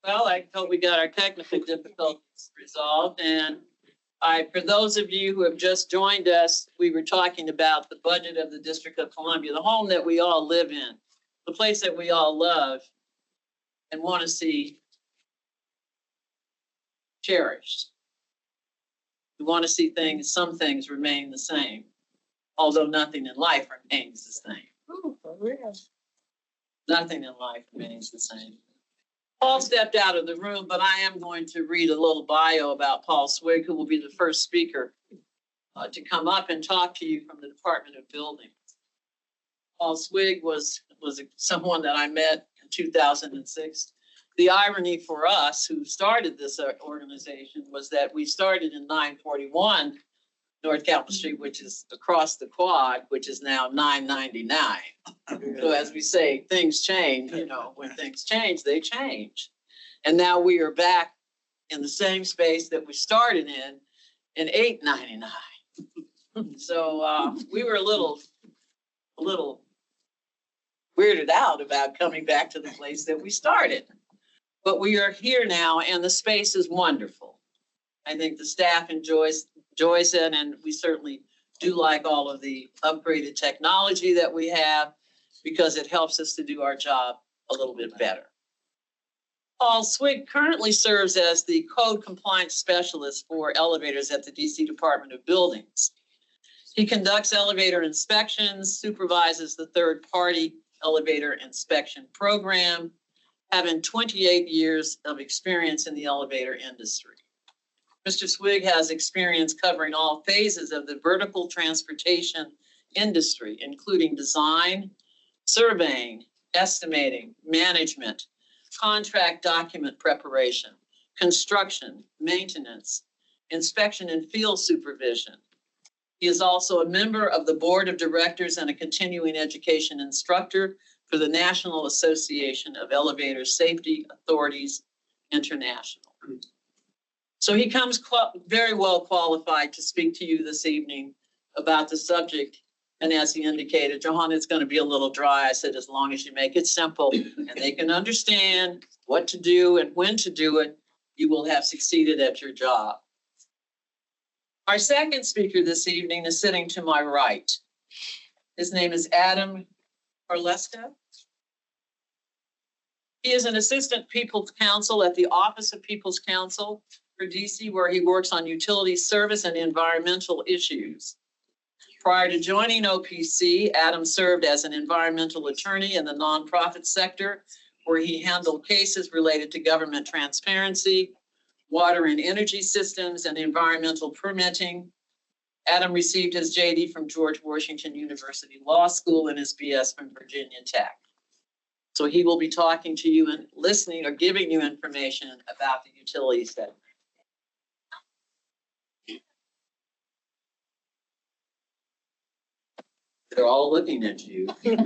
Well, I hope we got our technical difficulties resolved. And for those of you who have just joined us, we were talking about the budget of the District of Columbia, the home that we all live in, the place that we all love and want to see cherished. We want to see some things remain the same, although nothing in life remains the same. Ooh, for real. Nothing in life remains the same. Paul stepped out of the room, but I am going to read a little bio about Paul Swig, who will be the first speaker to come up and talk to you from the Department of Buildings. Paul Swig was someone that I met in 2006. The irony for us who started this organization was that we started in 941 North Capitol Street, which is across the quad, which is now 999. So as we say, things change, when things change, they change. And now we are back in the same space that we started in 899. So we were a little weirded out about coming back to the place that we started. But we are here now and the space is wonderful. I think the staff enjoys it, and we certainly do like all of the upgraded technology that we have because it helps us to do our job a little bit better. Paul Swig currently serves as the code compliance specialist for elevators at the DC Department of Buildings. He conducts elevator inspections, supervises the third-party elevator inspection program, having 28 years of experience in the elevator industry. Mr. Swig has experience covering all phases of the vertical transportation industry, including design, surveying, estimating, management, contract document preparation, construction, maintenance, inspection and field supervision. He is also a member of the board of directors and a continuing education instructor for the National Association of Elevator Safety Authorities International. So he comes very well qualified to speak to you this evening about the subject. And as he indicated, Johanna, it's going to be a little dry. I said, as long as you make it simple and they can understand what to do and when to do it, you will have succeeded at your job. Our second speaker this evening is sitting to my right. His name is Adam Orleska. He is an assistant People's Counsel at the Office of People's Counsel for DC, where he works on utility service and environmental issues. Prior to joining OPC, Adam served as an environmental attorney in the nonprofit sector, where he handled cases related to government transparency, water and energy systems, and environmental permitting. Adam received his JD from George Washington University Law School and his BS from Virginia Tech. So he will be talking to you and listening or giving you information about the utility sector. They're all looking at you. Think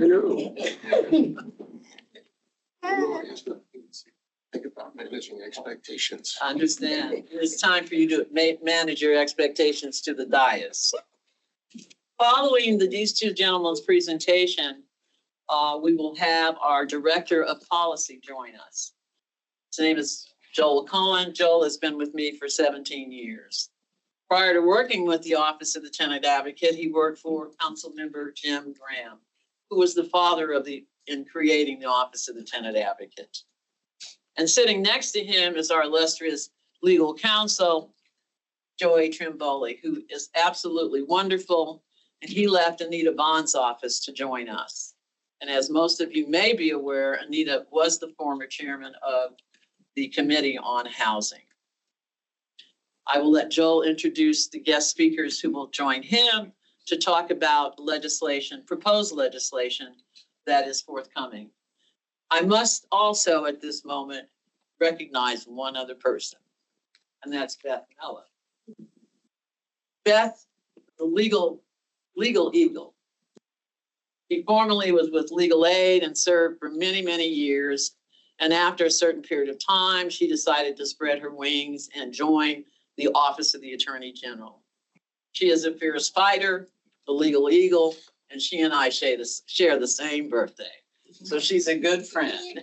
about managing expectations. I understand. It's time for you to manage your expectations to the dais. Following these two gentlemen's presentation, we will have our Director of Policy join us. His name is Joel Cohen. Joel has been with me for 17 years. Prior to working with the Office of the Tenant Advocate, he worked for Councilmember Jim Graham, who was the father in creating the Office of the Tenant Advocate. And sitting next to him is our illustrious legal counsel, Joey Trimboli, who is absolutely wonderful. And he left Anita Bond's office to join us. And as most of you may be aware, Anita was the former chairman of the Committee on Housing. I will let Joel introduce the guest speakers who will join him to talk about proposed legislation that is forthcoming. I must also at this moment recognize one other person, and that's Beth Mello. Beth, the legal eagle. She formerly was with Legal Aid and served for many, many years. And after a certain period of time, she decided to spread her wings and join the Office of the Attorney General. She is a fierce fighter, the legal eagle, and she and I share the same birthday. So she's a good friend.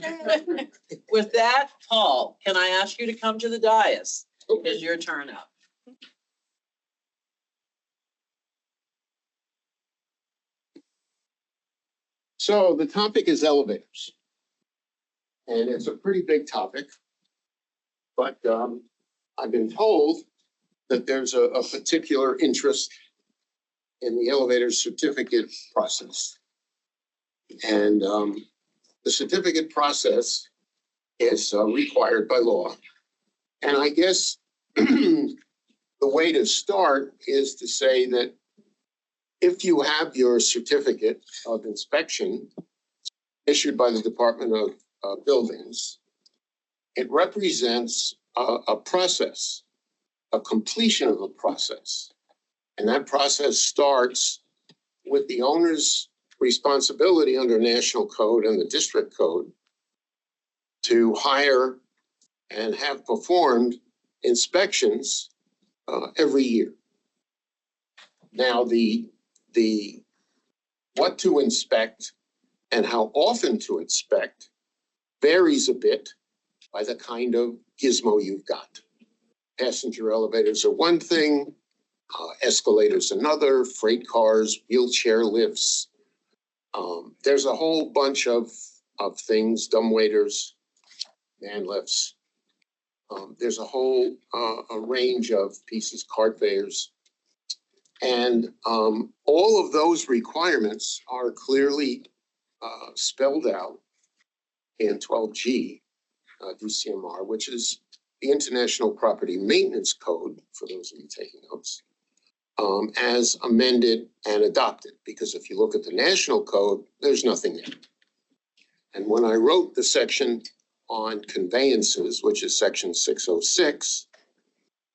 With that, Paul, can I ask you to come to the dais? It's your turn up. So the topic is elevators. And it's a pretty big topic. But I've been told that there's a particular interest in the elevator certificate process. And the certificate process is required by law. And I guess the way to start is to say that if you have your certificate of inspection issued by the Department of Buildings, it represents a process, a completion of a process. And that process starts with the owner's responsibility under National Code and the District Code to hire and have performed inspections every year. Now, the what to inspect and how often to inspect varies a bit by the kind of gizmo you've got. Passenger elevators are one thing, escalators another, freight cars, wheelchair lifts. There's a whole bunch of things, dumbwaiters, man lifts. There's a whole a range of pieces, cart conveyors. And all of those requirements are clearly spelled out in 12G DCMR, which is the International Property Maintenance Code, for those of you taking notes, as amended and adopted. Because if you look at the National Code, there's nothing there. And when I wrote the section on conveyances, which is section 606,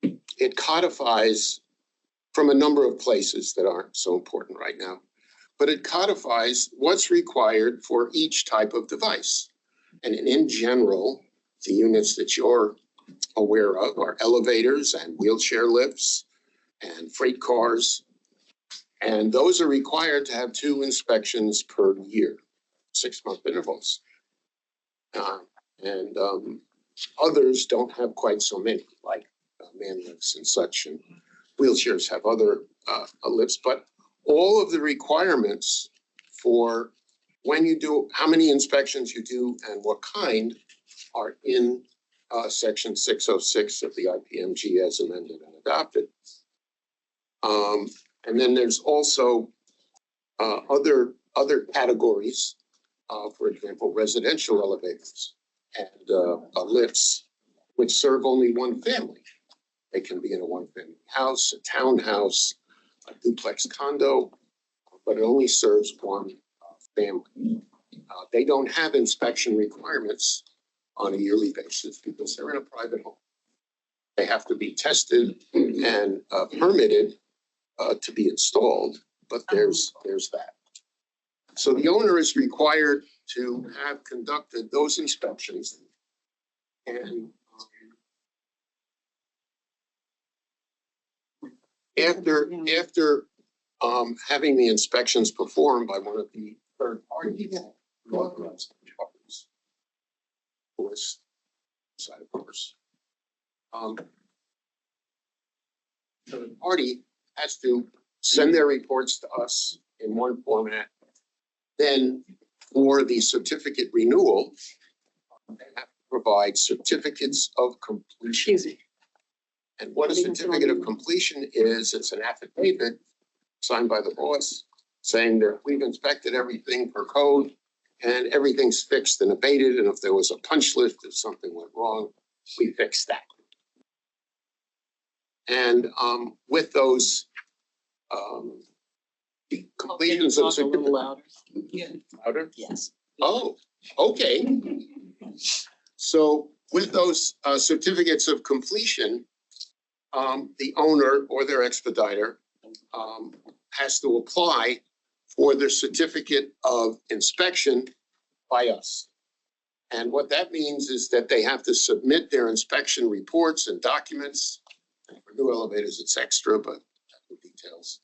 it codifies from a number of places that aren't so important right now, but it codifies what's required for each type of device. And in general, the units that you're aware of are elevators and wheelchair lifts and freight cars. And those are required to have 2 inspections per year, 6-month intervals. And others don't have quite so many, like man lifts and such, and wheelchairs have other lifts. But all of the requirements for when you do, how many inspections you do and what kind are in section 606 of the IPMG as amended and adopted. And then there's also other categories, for example, residential elevators and lifts, which serve only one family. They can be in a one-family house, a townhouse, a duplex condo, but it only serves one family. They don't have inspection requirements on a yearly basis because they're in a private home. They have to be tested and permitted to be installed, but there's that. So the owner is required to have conducted those inspections, and after having the inspections performed by one of the third parties, authorized parties, of course, side of course, so the party has to send their reports to us in one format. Then for the certificate renewal, they have to provide certificates of completion. And what a certificate of completion is, it's an affidavit signed by the boss saying that we've inspected everything per code and everything's fixed and abated. And if there was a punch list, if something went wrong, we fixed that. And with those completions of certificate. Louder? Yes. Oh, okay. So with those certificates of completion, the owner or their expediter has to apply for their certificate of inspection by us. And what that means is that they have to submit their inspection reports and documents. For new elevators, it's extra, but the details.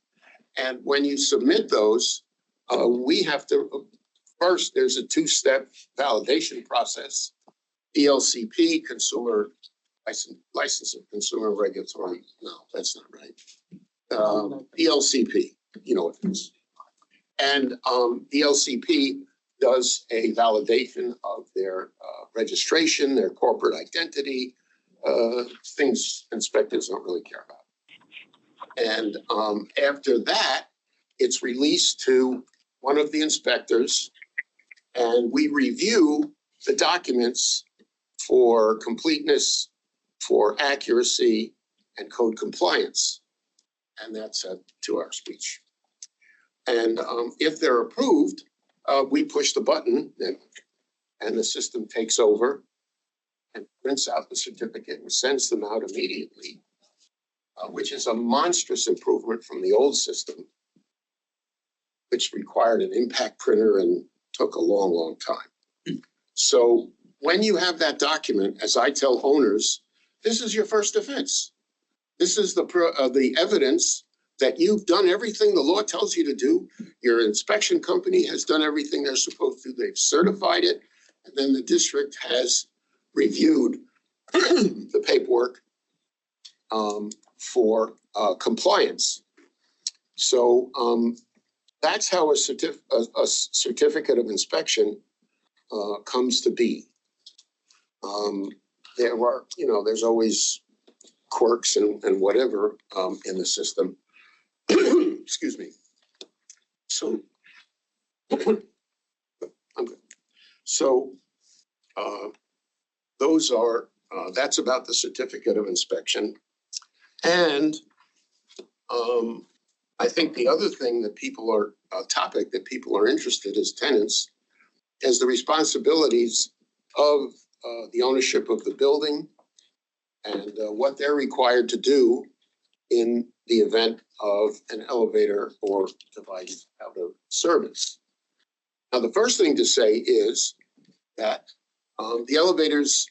And when you submit those, we have to First, there's a two-step validation process. ELCP, License of Consumer Regulatory, no, that's not right. ELCP, you know what it is. And ELCP does a validation of their registration, their corporate identity, things inspectors don't really care about. And after that, it's released to one of the inspectors, and we review the documents for completeness, for accuracy, and code compliance. And that's a 2-hour speech. And if they're approved, we push the button and the system takes over and prints out the certificate and sends them out immediately, which is a monstrous improvement from the old system, which required an impact printer and took a long, long time. So when you have that document, as I tell owners, this is your first offense. This is the evidence that you've done everything the law tells you to do. Your inspection company has done everything they're supposed to. They've certified it. And then the district has reviewed the paperwork for compliance. So that's how a certificate of inspection comes to be. There's always quirks and whatever in the system. Excuse me. So I'm good. So that's about the certificate of inspection. And I think the other thing that topic that people are interested as tenants is the responsibilities of the ownership of the building and what they're required to do in the event of an elevator or device out of service. Now, the first thing to say is that the elevators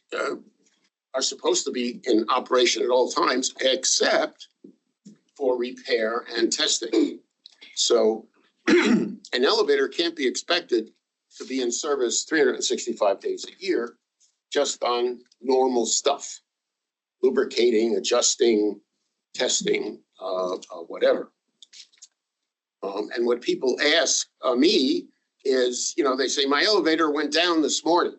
are supposed to be in operation at all times, except for repair and testing. So an elevator can't be expected to be in service 365 days a year just on normal stuff, lubricating, adjusting, testing, whatever. And what people ask me is, they say, my elevator went down this morning.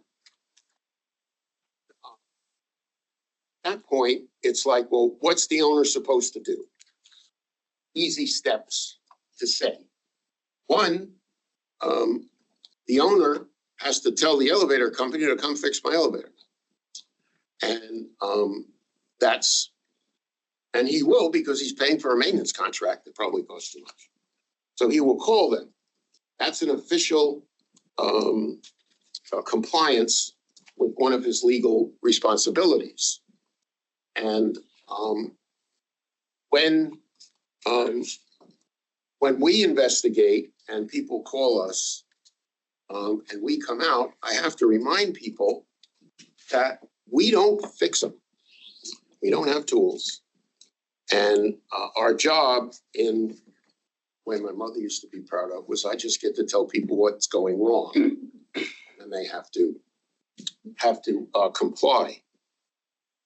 At that point, it's like, well, what's the owner supposed to do? Easy steps to say. One, the owner has to tell the elevator company to come fix my elevator. And and he will, because he's paying for a maintenance contract that probably costs too much. So he will call them. That's an official compliance with one of his legal responsibilities. And when we investigate and people call us and we come out, I have to remind people that we don't fix them. We don't have tools. And our job in when my mother used to be proud of was I just get to tell people what's going wrong, and they have to comply.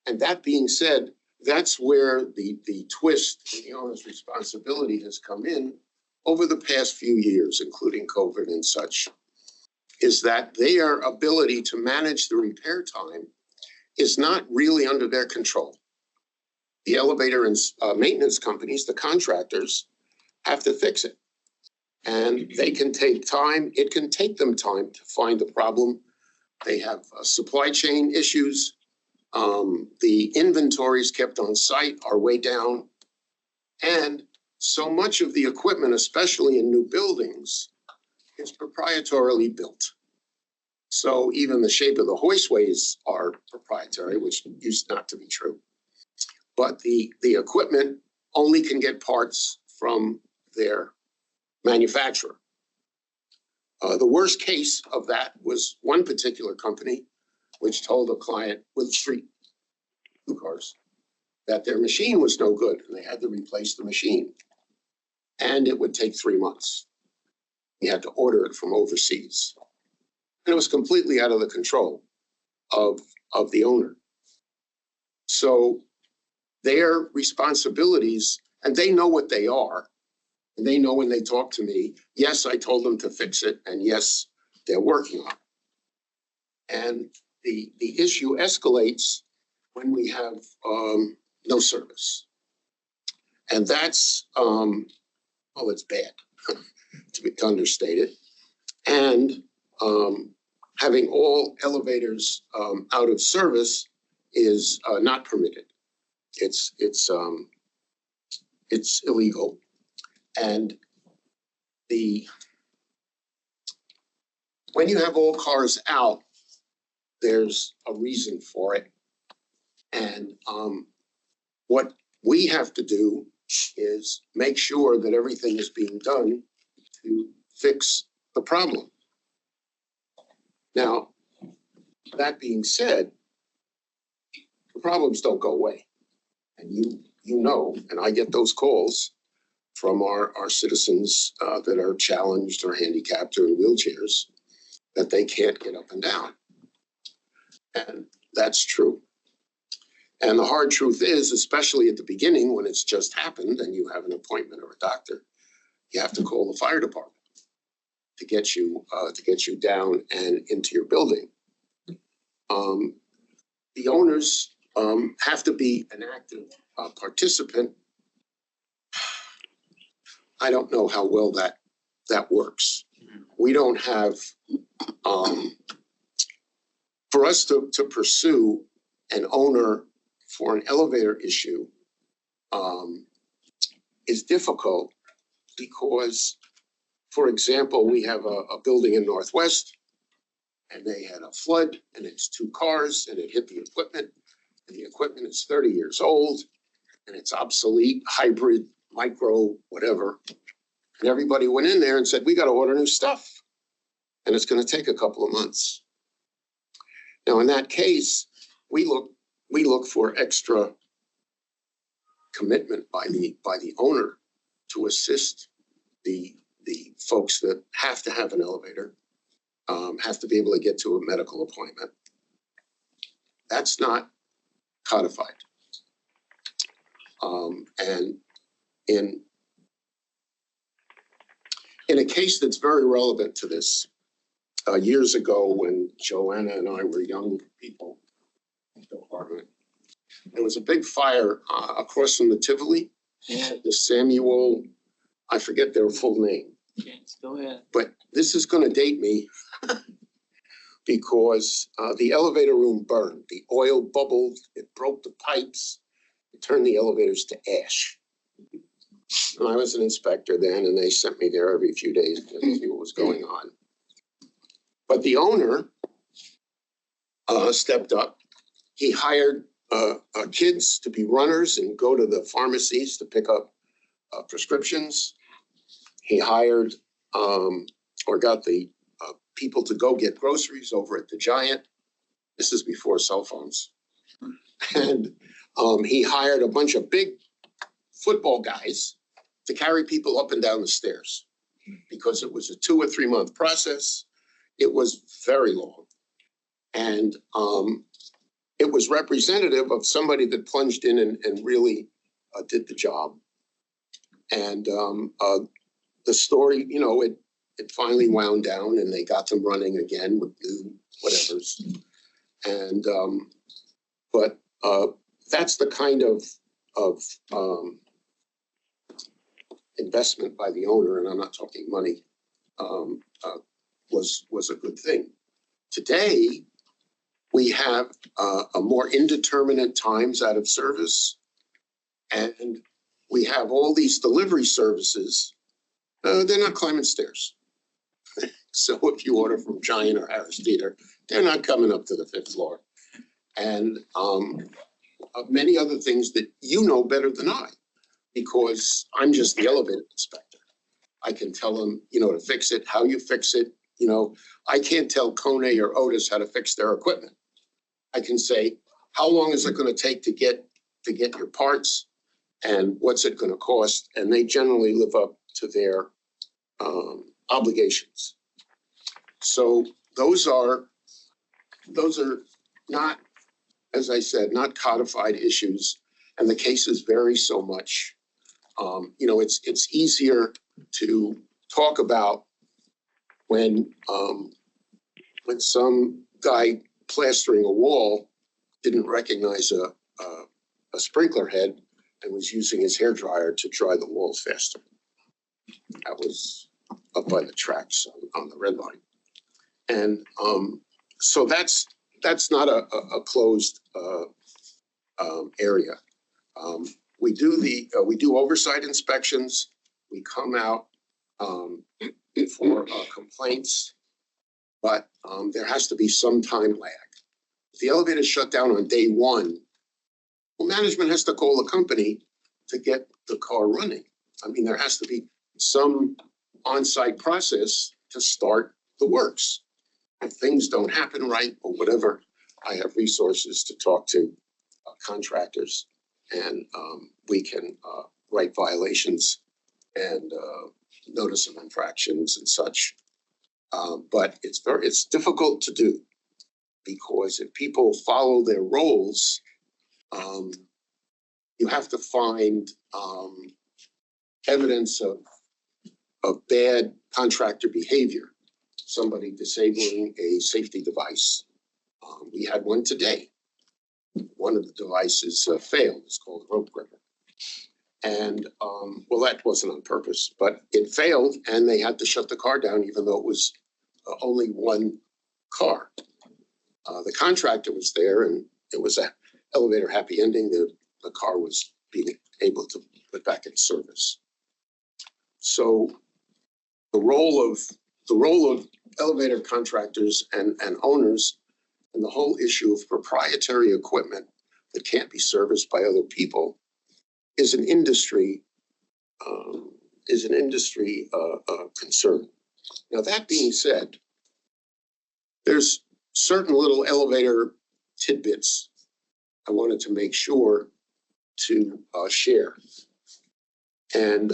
And that being said, that's where the twist in the owner's responsibility has come in over the past few years, including COVID and such, is that their ability to manage the repair time is not really under their control. The elevator and maintenance companies, the contractors, have to fix it. And they can take time. It can take them time to find the problem. They have supply chain issues. The inventories kept on site are way down. And so much of the equipment, especially in new buildings, is proprietarily built. So even the shape of the hoistways are proprietary, which used not to be true. But the equipment only can get parts from their manufacturer. The worst case of that was one particular company, which told a client with street cars that their machine was no good and they had to replace the machine. And it would take 3 months. You had to order it from overseas. And it was completely out of the control of the owner. So their responsibilities, and they know what they are, and they know when they talk to me, yes, I told them to fix it, and yes, they're working on it. And the issue escalates when we have no service. And that's, well, it's bad to understate it. And having all elevators out of service is not permitted. It's illegal. And when you have all cars out, there's a reason for it. And what we have to do is make sure that everything is being done to fix the problem. Now, that being said, the problems don't go away. And you know, and I get those calls from our citizens that are challenged or handicapped or in wheelchairs that they can't get up and down. And that's true. And the hard truth is, especially at the beginning when it's just happened and you have an appointment or a doctor, you have to call the fire department to get you down and into your building. The owners have to be an active participant. I don't know how well that works. We don't have, for us to pursue an owner for an elevator issue is difficult because, for example, we have a building in Northwest and they had a flood and it's 2 cars and it hit the equipment and the equipment is 30 years old and it's obsolete, hybrid, micro, whatever. And everybody went in there and said, we got to order new stuff. And it's going to take a couple of months. Now, in that case, we look for extra commitment by the owner to assist the folks that have to have an elevator, have to be able to get to a medical appointment. That's not codified. And in a case that's very relevant to this, years ago when Joanna and I were young people in the department, there was a big fire across from the Tivoli, the Samuel, I forget their full name. Yes, go ahead. But this is going to date me because the elevator room burned. The oil bubbled, it broke the pipes, it turned the elevators to ash. And I was an inspector then, and they sent me there every few days to see what was going on. But the owner stepped up. He hired kids to be runners and go to the pharmacies to pick up prescriptions. He hired or got the people to go get groceries over at the Giant. This is before cell phones. And he hired a bunch of big football guys to carry people up and down the stairs because it was a 2 or 3 month process. It was very long. And it was representative of somebody that plunged in and really did the job. And the story, you know, it finally wound down and they got them running again with new whatevers. And but that's the kind of investment by the owner, and I'm not talking money, was a good thing. Today, we have a more indeterminate times out of service, and we have all these delivery services. They're not climbing stairs. So if you order from Giant or Harris Teeter, they're not coming up to the 5th floor. And many other things that you know better than I, because I'm just the elevator inspector. I can tell them, you know, to fix it, how you fix it. You know, I can't tell Kone or Otis how to fix their equipment. I can say, how long is it going to take to get your parts, and what's it going to cost? And they generally live up to their obligations. So those are not, as I said, not codified issues, and the cases vary so much. It's easier to talk about when some guy plastering a wall didn't recognize a sprinkler head and was using his hairdryer to dry the walls faster. That was up by the tracks on the red line. And so that's not a closed area. We do oversight inspections. We come out for complaints, but there has to be some time lag. If the elevator is shut down on day one, well, management has to call the company to get the car running. I mean, there has to be some on-site process to start the works. If things don't happen right or whatever, I have resources to talk to contractors, and we can write violations and notice of infractions and such. But it's difficult to do, because if people follow their roles, you have to find evidence of bad contractor behavior. Somebody disabling a safety device. We had one today. One of the devices failed. It's called a rope gripper. And well, that wasn't on purpose, but it failed, and they had to shut the car down, even though it was only one car. The contractor was there, and it was an elevator happy ending. The car was being able to put back in service. So the role of elevator contractors and owners, and the whole issue of proprietary equipment that can't be serviced by other people, is an industry concern. Now, that being said, there's certain little elevator tidbits I wanted to make sure to share. And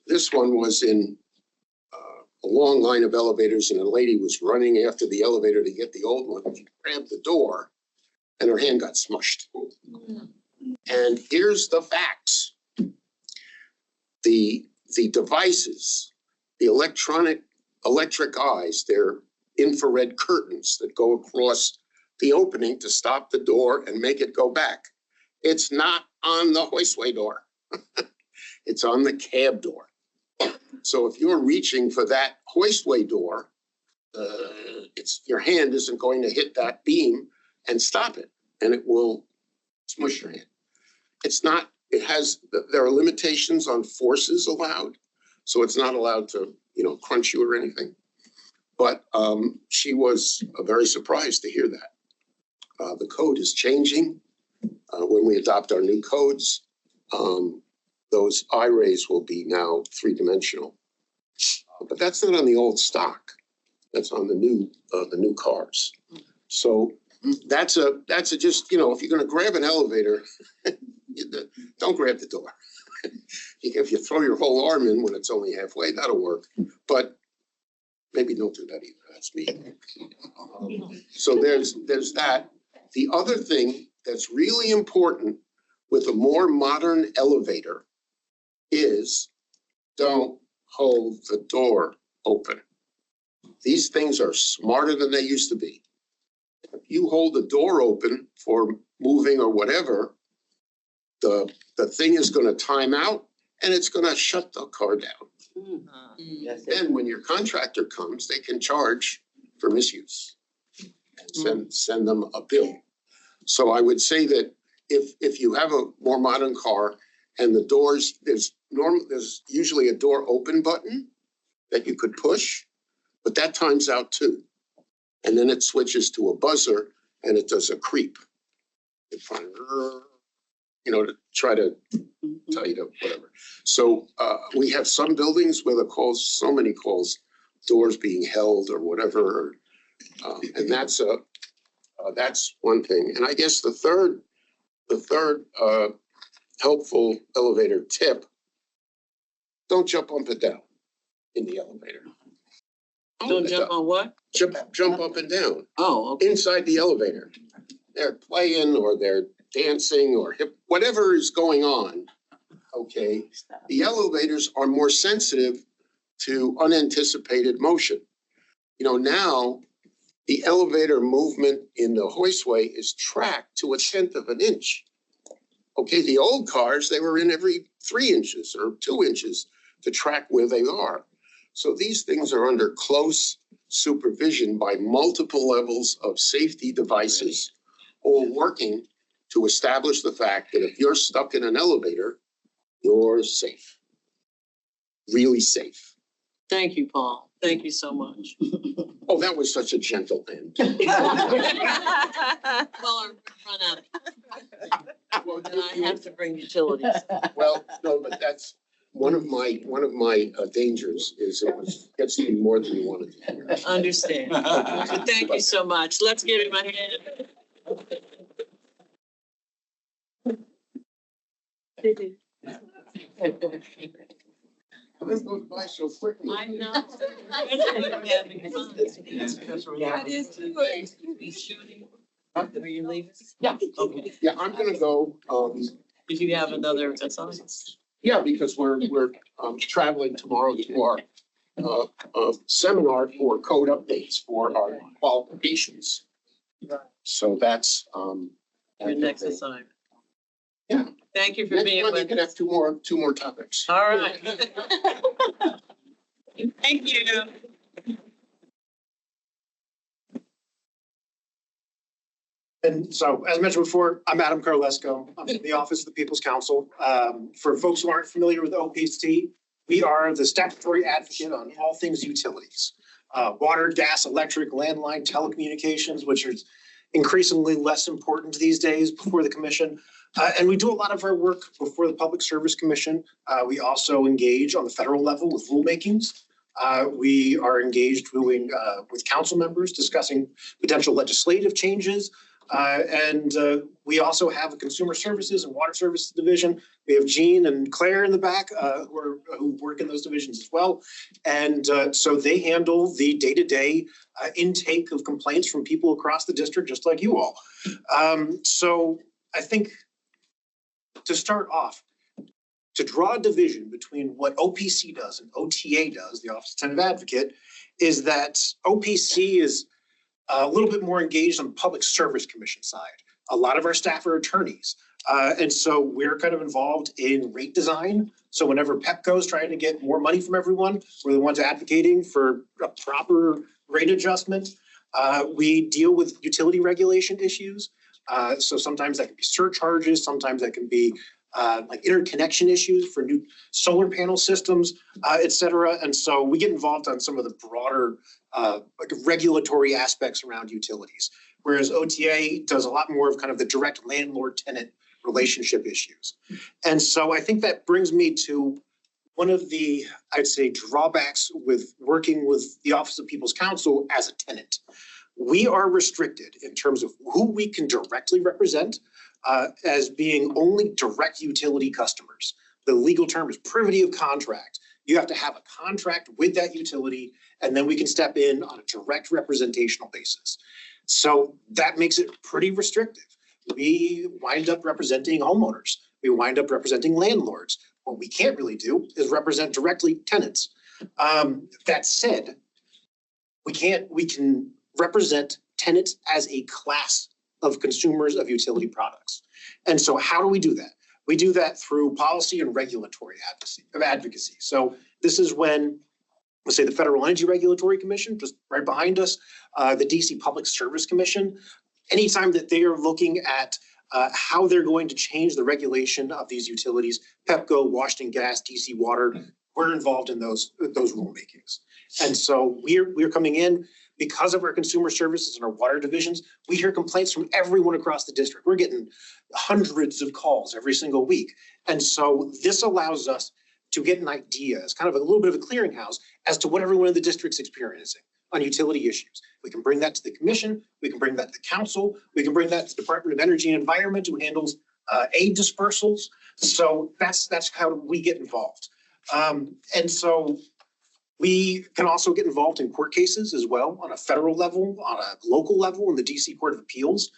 this one was in a long line of elevators, and a lady was running after the elevator to get the old one. She grabbed the door, and her hand got smushed. And here's the facts. The devices, the electric eyes, they're infrared curtains that go across the opening to stop the door and make it go back. It's not on the hoistway door. It's on the cab door. So if you're reaching for that hoistway door, your hand isn't going to hit that beam and stop it, and it will smush your hand. There are limitations on forces allowed, so it's not allowed to, crunch you or anything. But she was very surprised to hear that. The code is changing. When we adopt our new codes, those eye rays will be now 3-dimensional. But that's not on the old stock. That's on the new cars. So that's a just, if you're going to grab an elevator, don't grab the door. If you throw your whole arm in when it's only halfway, that'll work. But maybe don't do that either. That's me. So there's that. The other thing that's really important with a more modern elevator is don't hold the door open. These things are smarter than they used to be. If you hold the door open for moving or whatever, the thing is going to time out, and it's going to shut the car down. Then when your contractor comes, they can charge for misuse and send them a bill. So I would say that if you have a more modern car and the doors, there's usually a door open button that you could push, but that times out too. And then it switches to a buzzer, and it does a creep in front of, to try to tell you to whatever. So we have some buildings where so many calls, doors being held or whatever. And that's one thing. And I guess the third helpful elevator tip: don't jump up and down in the elevator. Don't jump on what? jump up and down Oh, okay. inside the elevator. They're playing or they're dancing or whatever is going on. Okay, the elevators are more sensitive to unanticipated motion. You know, now the elevator movement in the hoistway is tracked to 1/10 of an inch. Okay, the old cars, they were in every 3 inches or 2 inches to track where they are. So these things are under close supervision by multiple levels of safety devices, all working to establish the fact that if you're stuck in an elevator, you're safe. Really safe. Thank you, Paul. Thank you so much. Oh, that was such a gentle end. Well, I'm run out. Well, And I have to bring utilities. well, no, but that's one of my dangers is it gets to be more than you want it to be. Understand. But thank you so much. Let's give him a hand. This goes by so quickly. I know. That is too. Shooting. Are you leaving? Yeah. Okay. Yeah, I'm gonna go, Did you have another assignment? yeah, because we're traveling tomorrow to our seminar for code updates for our qualifications. So that's Your next assignment. Yeah. Thank you for Next being one, you with can us. have two more topics. All right. Thank you. And so, as mentioned before, I'm Adam Carlesco. I'm in the Office of the People's Counsel. For folks who aren't familiar with OPC, we are the statutory advocate on all things utilities. Water, gas, electric, landline, telecommunications, which is increasingly less important these days before the commission. And we do a lot of our work before the Public Service Commission. We also engage on the federal level with rulemakings. We are engaged with council members discussing potential legislative changes. And we also have a Consumer Services and Water Services division. We have Jean and Claire in the back who work in those divisions as well. And so they handle the day-to-day intake of complaints from people across the district, just like you all. So I think to start off, to draw a division between what OPC does and OTA does, the Office of Tentative Advocate, is that OPC is a little bit more engaged on the Public Service Commission side. A lot of our staff are attorneys. And so we're kind of involved in rate design. So whenever PEPCO is trying to get more money from everyone, we're the ones advocating for a proper rate adjustment. We deal with utility regulation issues. So sometimes that can be surcharges, sometimes that can be like interconnection issues for new solar panel systems, et cetera. And so we get involved on some of the broader like regulatory aspects around utilities, whereas OTA does a lot more of kind of the direct landlord-tenant relationship issues. And so I think that brings me to one of the, I'd say, drawbacks with working with the Office of People's Counsel as a tenant. We are restricted in terms of who we can directly represent as being only direct utility customers. The legal term is privity of contract. You have to have a contract with that utility, and then we can step in on a direct representational basis. So that makes it pretty restrictive. We wind up representing homeowners. We wind up representing landlords. What we can't really do is represent directly tenants. That said, we can represent tenants as a class of consumers of utility products. And so how do we do that? We do that through policy and regulatory advocacy. So this is when, let's say, the Federal Energy Regulatory Commission, just right behind us, the DC Public Service Commission, anytime that they are looking at how they're going to change the regulation of these utilities, PEPCO, Washington Gas, DC Water, we're involved in those rulemakings. And so we're coming in because of our consumer services and our water divisions. We hear complaints from everyone across the district. We're getting hundreds of calls every single week. And so this allows us to get an idea, as kind of a little bit of a clearinghouse, as to what everyone in the district's experiencing on utility issues. We can bring that to the commission, we can bring that to council, we can bring that to the Department of Energy and Environment, who handles aid dispersals. So that's how we get involved. And so We can also get involved in court cases as well on a federal level, on a local level in the DC Court of Appeals.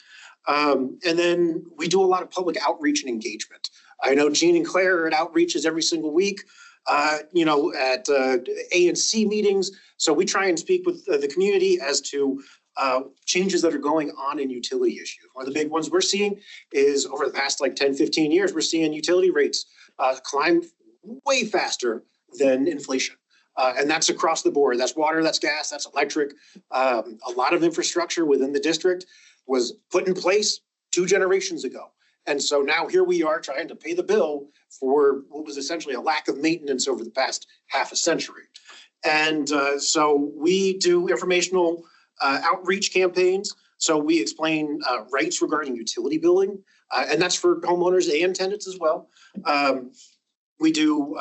And then we do a lot of public outreach and engagement. I know Jean and Claire are at outreaches every single week, at ANC meetings. So we try and speak with the community as to changes that are going on in utility issues. One of the big ones we're seeing is over the past 10, 15 years, we're seeing utility rates climb way faster than inflation. And that's across the board. That's water, that's gas, that's electric. A lot of infrastructure within the district was put in place 2 generations ago. And so now here we are trying to pay the bill for what was essentially a lack of maintenance over the past half a century. And so we do informational outreach campaigns. So we explain rights regarding utility billing, and that's for homeowners and tenants as well. We do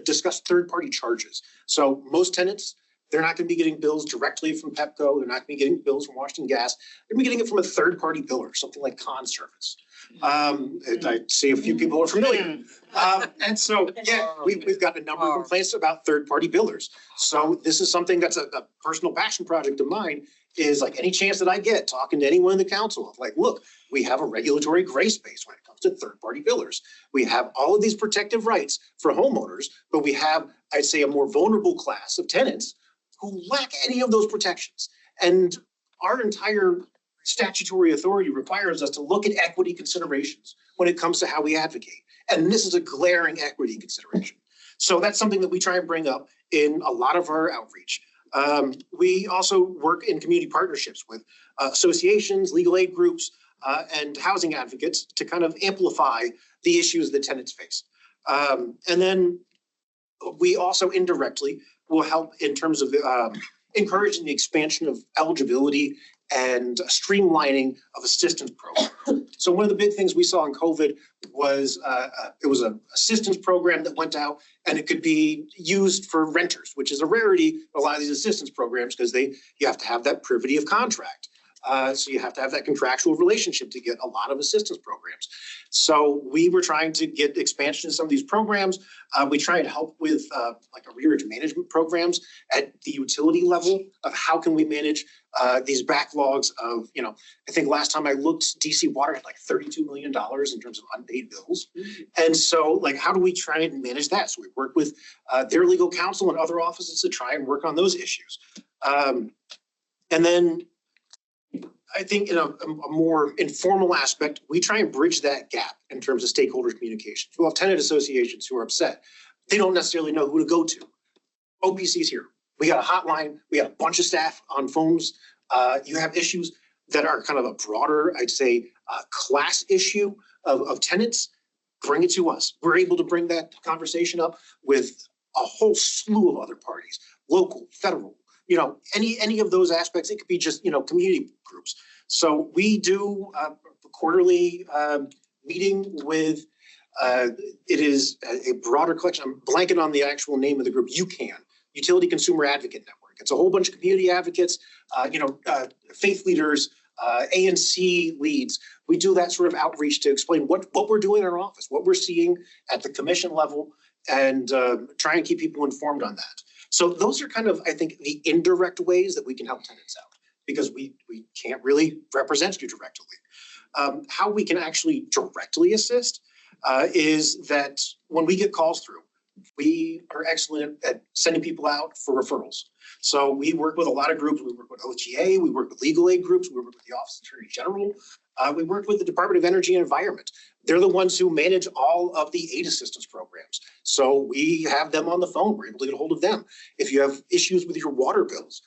discuss third-party charges. So most tenants, they're not going to be getting bills directly from Pepco. They're not going to be getting bills from Washington Gas. They're going to be getting it from a third-party biller, something like Conservice. I see a few people are familiar. And so, yeah, we've got a number of complaints about third-party billers. So this is something that's a personal passion project of mine, is any chance that I get talking to anyone in the council of look, we have a regulatory gray space when it comes to third-party billers. We have all of these protective rights for homeowners, but we have, I'd say, a more vulnerable class of tenants who lack any of those protections. And our entire statutory authority requires us to look at equity considerations when it comes to how we advocate. And this is a glaring equity consideration. So that's something that we try and bring up in a lot of our outreach. We also work in community partnerships with associations, legal aid groups, and housing advocates to kind of amplify the issues that tenants face. And then we also indirectly will help in terms of encouraging the expansion of eligibility and streamlining of assistance programs. So one of the big things we saw in COVID was it was an assistance program that went out, and it could be used for renters, which is a rarity. A lot of these assistance programs, because you have to have that privity of contract. So you have to have that contractual relationship to get a lot of assistance programs. So we were trying to get expansion of some of these programs. We try and help with arrearage management programs at the utility level of how can we manage these backlogs of, I think last time I looked, DC Water had $32 million in terms of unpaid bills. And so how do we try and manage that? So we work with their legal counsel and other offices to try and work on those issues. And then I think in a more informal aspect, we try and bridge that gap in terms of stakeholder communication. We have tenant associations who are upset. They don't necessarily know who to go to. OPC's here. We got a hotline. We got a bunch of staff on phones. You have issues that are kind of a broader, I'd say, class issue of tenants. Bring it to us. We're able to bring that conversation up with a whole slew of other parties, local, federal, any of those aspects. It could be just, community groups. So we do a quarterly meeting with, it is a broader collection. I'm blanking on the actual name of the group. Utility Consumer Advocate Network. It's a whole bunch of community advocates, faith leaders, ANC leads. We do that sort of outreach to explain what we're doing in our office, what we're seeing at the commission level, and try and keep people informed on that. So those are kind of, I think, the indirect ways that we can help tenants out, because we can't really represent you directly. How we can actually directly assist is that when we get calls through, we are excellent at sending people out for referrals. So we work with a lot of groups. We work with OTA, we work with legal aid groups, we work with the Office of Attorney General. We work with the Department of Energy and Environment. They're the ones who manage all of the aid assistance programs. So we have them on the phone. We're able to get a hold of them. If you have issues with your water bills,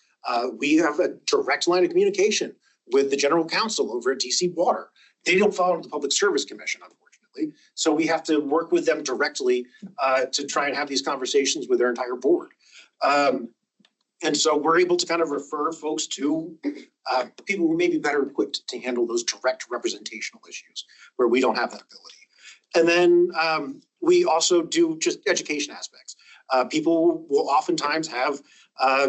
we have a direct line of communication with the general counsel over at DC Water. They don't fall under the Public Service Commission, unfortunately. So we have to work with them directly to try and have these conversations with their entire board. And so we're able to kind of refer folks to people who may be better equipped to handle those direct representational issues where we don't have that ability. And then we also do just education aspects. People will oftentimes have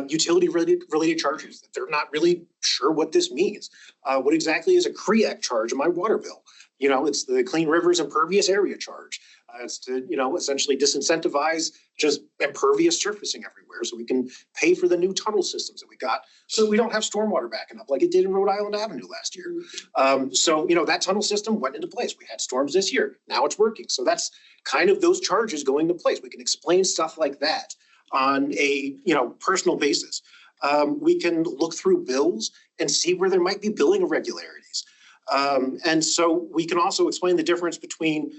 utility related charges that they're not really sure what this means. What exactly is a CREAC charge on my water bill? It's the Clean Rivers Impervious Area charge. It's to, essentially disincentivize just impervious surfacing everywhere so we can pay for the new tunnel systems that we got so we don't have stormwater backing up like it did in Rhode Island Avenue last year. So, that tunnel system went into place. We had storms this year. Now it's working. So that's kind of those charges going into place. We can explain stuff like that on a, personal basis. We can look through bills and see where there might be billing irregularities. And so we can also explain the difference between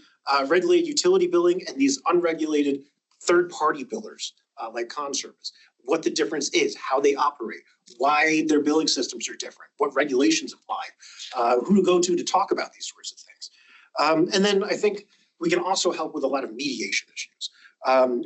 regulated utility billing and these unregulated third-party billers like Conservice, what the difference is, how they operate, why their billing systems are different, what regulations apply, who to go to talk about these sorts of things. And then I think we can also help with a lot of mediation issues.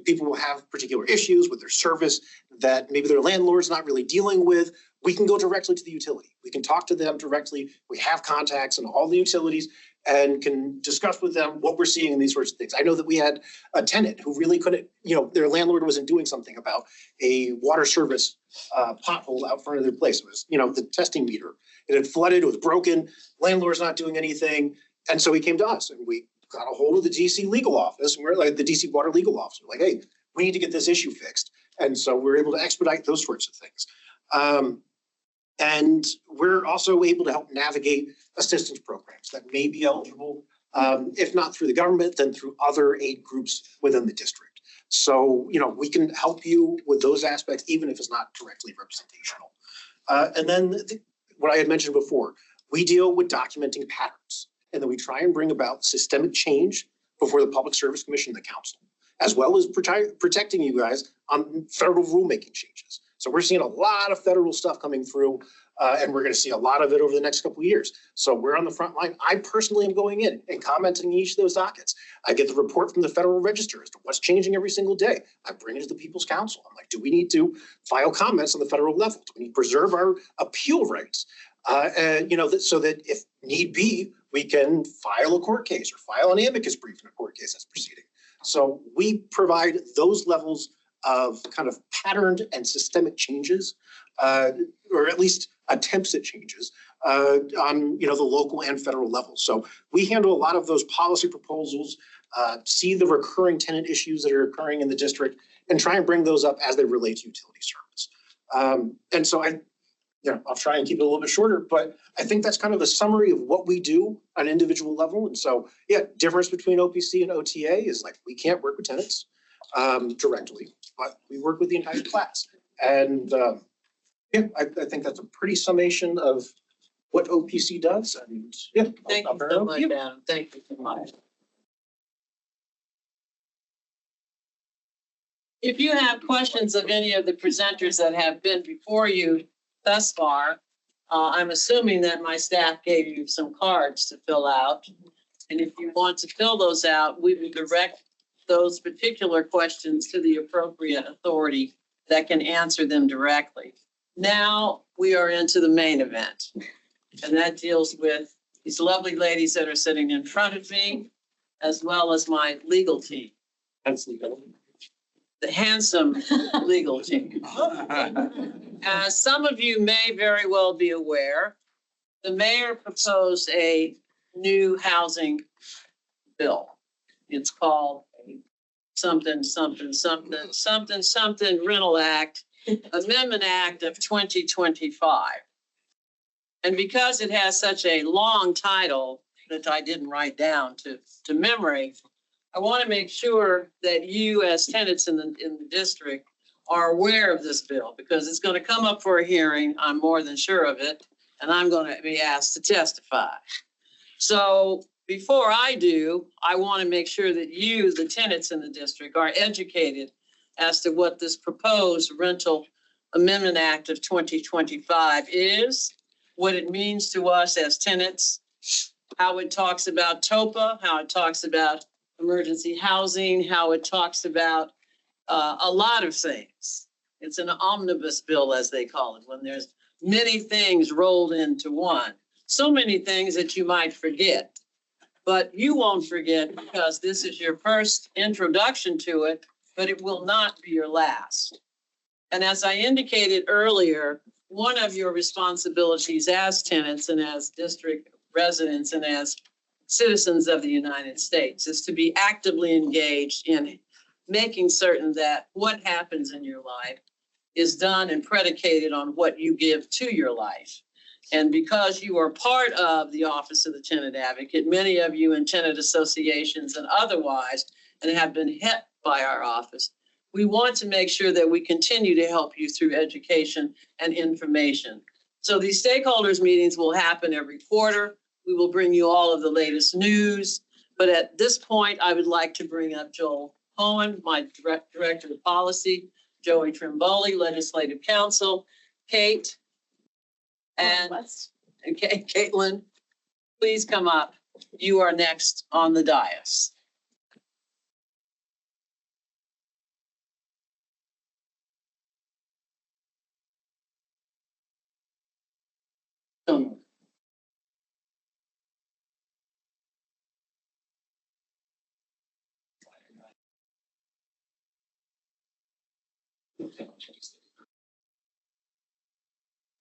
People will have particular issues with their service that maybe their landlord's not really dealing with. We can go directly to the utility. We can talk to them directly. We have contacts in all the utilities and can discuss with them what we're seeing in these sorts of things. I know that we had a tenant who really couldn't, their landlord wasn't doing something about a water service pothole out front of their place. It was, the testing meter. It had flooded, it was broken, landlord's not doing anything. And so he came to us and we got a hold of the DC legal office. And we're like the DC water legal office. We're like, hey, we need to get this issue fixed. And so we're able to expedite those sorts of things. And we're also able to help navigate assistance programs that may be eligible, if not through the government, then through other aid groups within the district. So, we can help you with those aspects, even if it's not directly representational. And then what I had mentioned before, we deal with documenting patterns, and then we try and bring about systemic change before the Public Service Commission and the council, as well as protecting you guys on federal rulemaking changes. So we're seeing a lot of federal stuff coming through, and we're going to see a lot of it over the next couple of years. So we're on the front line. I personally am going in and commenting on each of those dockets. I get the report from the Federal Register as to what's changing every single day. I bring it to the People's Council. I'm like, do we need to file comments on the federal level? Do we need to preserve our appeal rights? And so that if need be, we can file a court case or file an amicus brief in a court case that's proceeding. So we provide those levels of kind of patterned and systemic changes, or at least attempts at changes on the local and federal level. So we handle a lot of those policy proposals, see the recurring tenant issues that are occurring in the district, and try and bring those up as they relate to utility service. And so I'll try and keep it a little bit shorter, but I think that's kind of the summary of what we do on an individual level. And so, difference between OPC and OTA is like we can't work with tenants directly, but we work with the entire class. And I think that's a pretty summation of what OPC does. And Thank you so much, Adam. Thank you so much. If you have questions of any of the presenters that have been before you thus far, I'm assuming that my staff gave you some cards to fill out. And if you want to fill those out, we will direct those particular questions to the appropriate authority that can answer them directly. Now we are into the main event, and that deals with these lovely ladies that are sitting in front of me, as well as my legal team. that's legal. The handsome legal team. As some of you may very well be aware, the mayor proposed a new housing bill. It's called something Rental Act, Amendment Act of 2025. And because it has such a long title that I didn't write down to memory, I want to make sure that you as tenants in the district are aware of this bill, because it's going to come up for a hearing. I'm more than sure of it, and I'm going to be asked to testify. So before I do, I want to make sure that you, the tenants in the district, are educated as to what this proposed Rental Amendment Act of 2025 is, what it means to us as tenants, how it talks about TOPA, how it talks about emergency housing, how it talks about a lot of things. It's an omnibus bill, as they call it, when there's many things rolled into one. So many things that you might forget, but you won't forget because this is your first introduction to it, but it will not be your last. And as I indicated earlier, one of your responsibilities as tenants and as district residents and as citizens of the United States, is to be actively engaged in making certain that what happens in your life is done and predicated on what you give to your life. And because you are part of the Office of the Tenant Advocate, many of you in tenant associations and otherwise, and have been hit by our office, we want to make sure that we continue to help you through education and information. So these stakeholders meetings will happen every quarter. We will bring you all of the latest news. But at this point, I would like to bring up Joel Cohen, my Director of Policy, Joey Trimboli, Legislative Counsel, Kate, and Caitlin, please come up. You are next on the dais.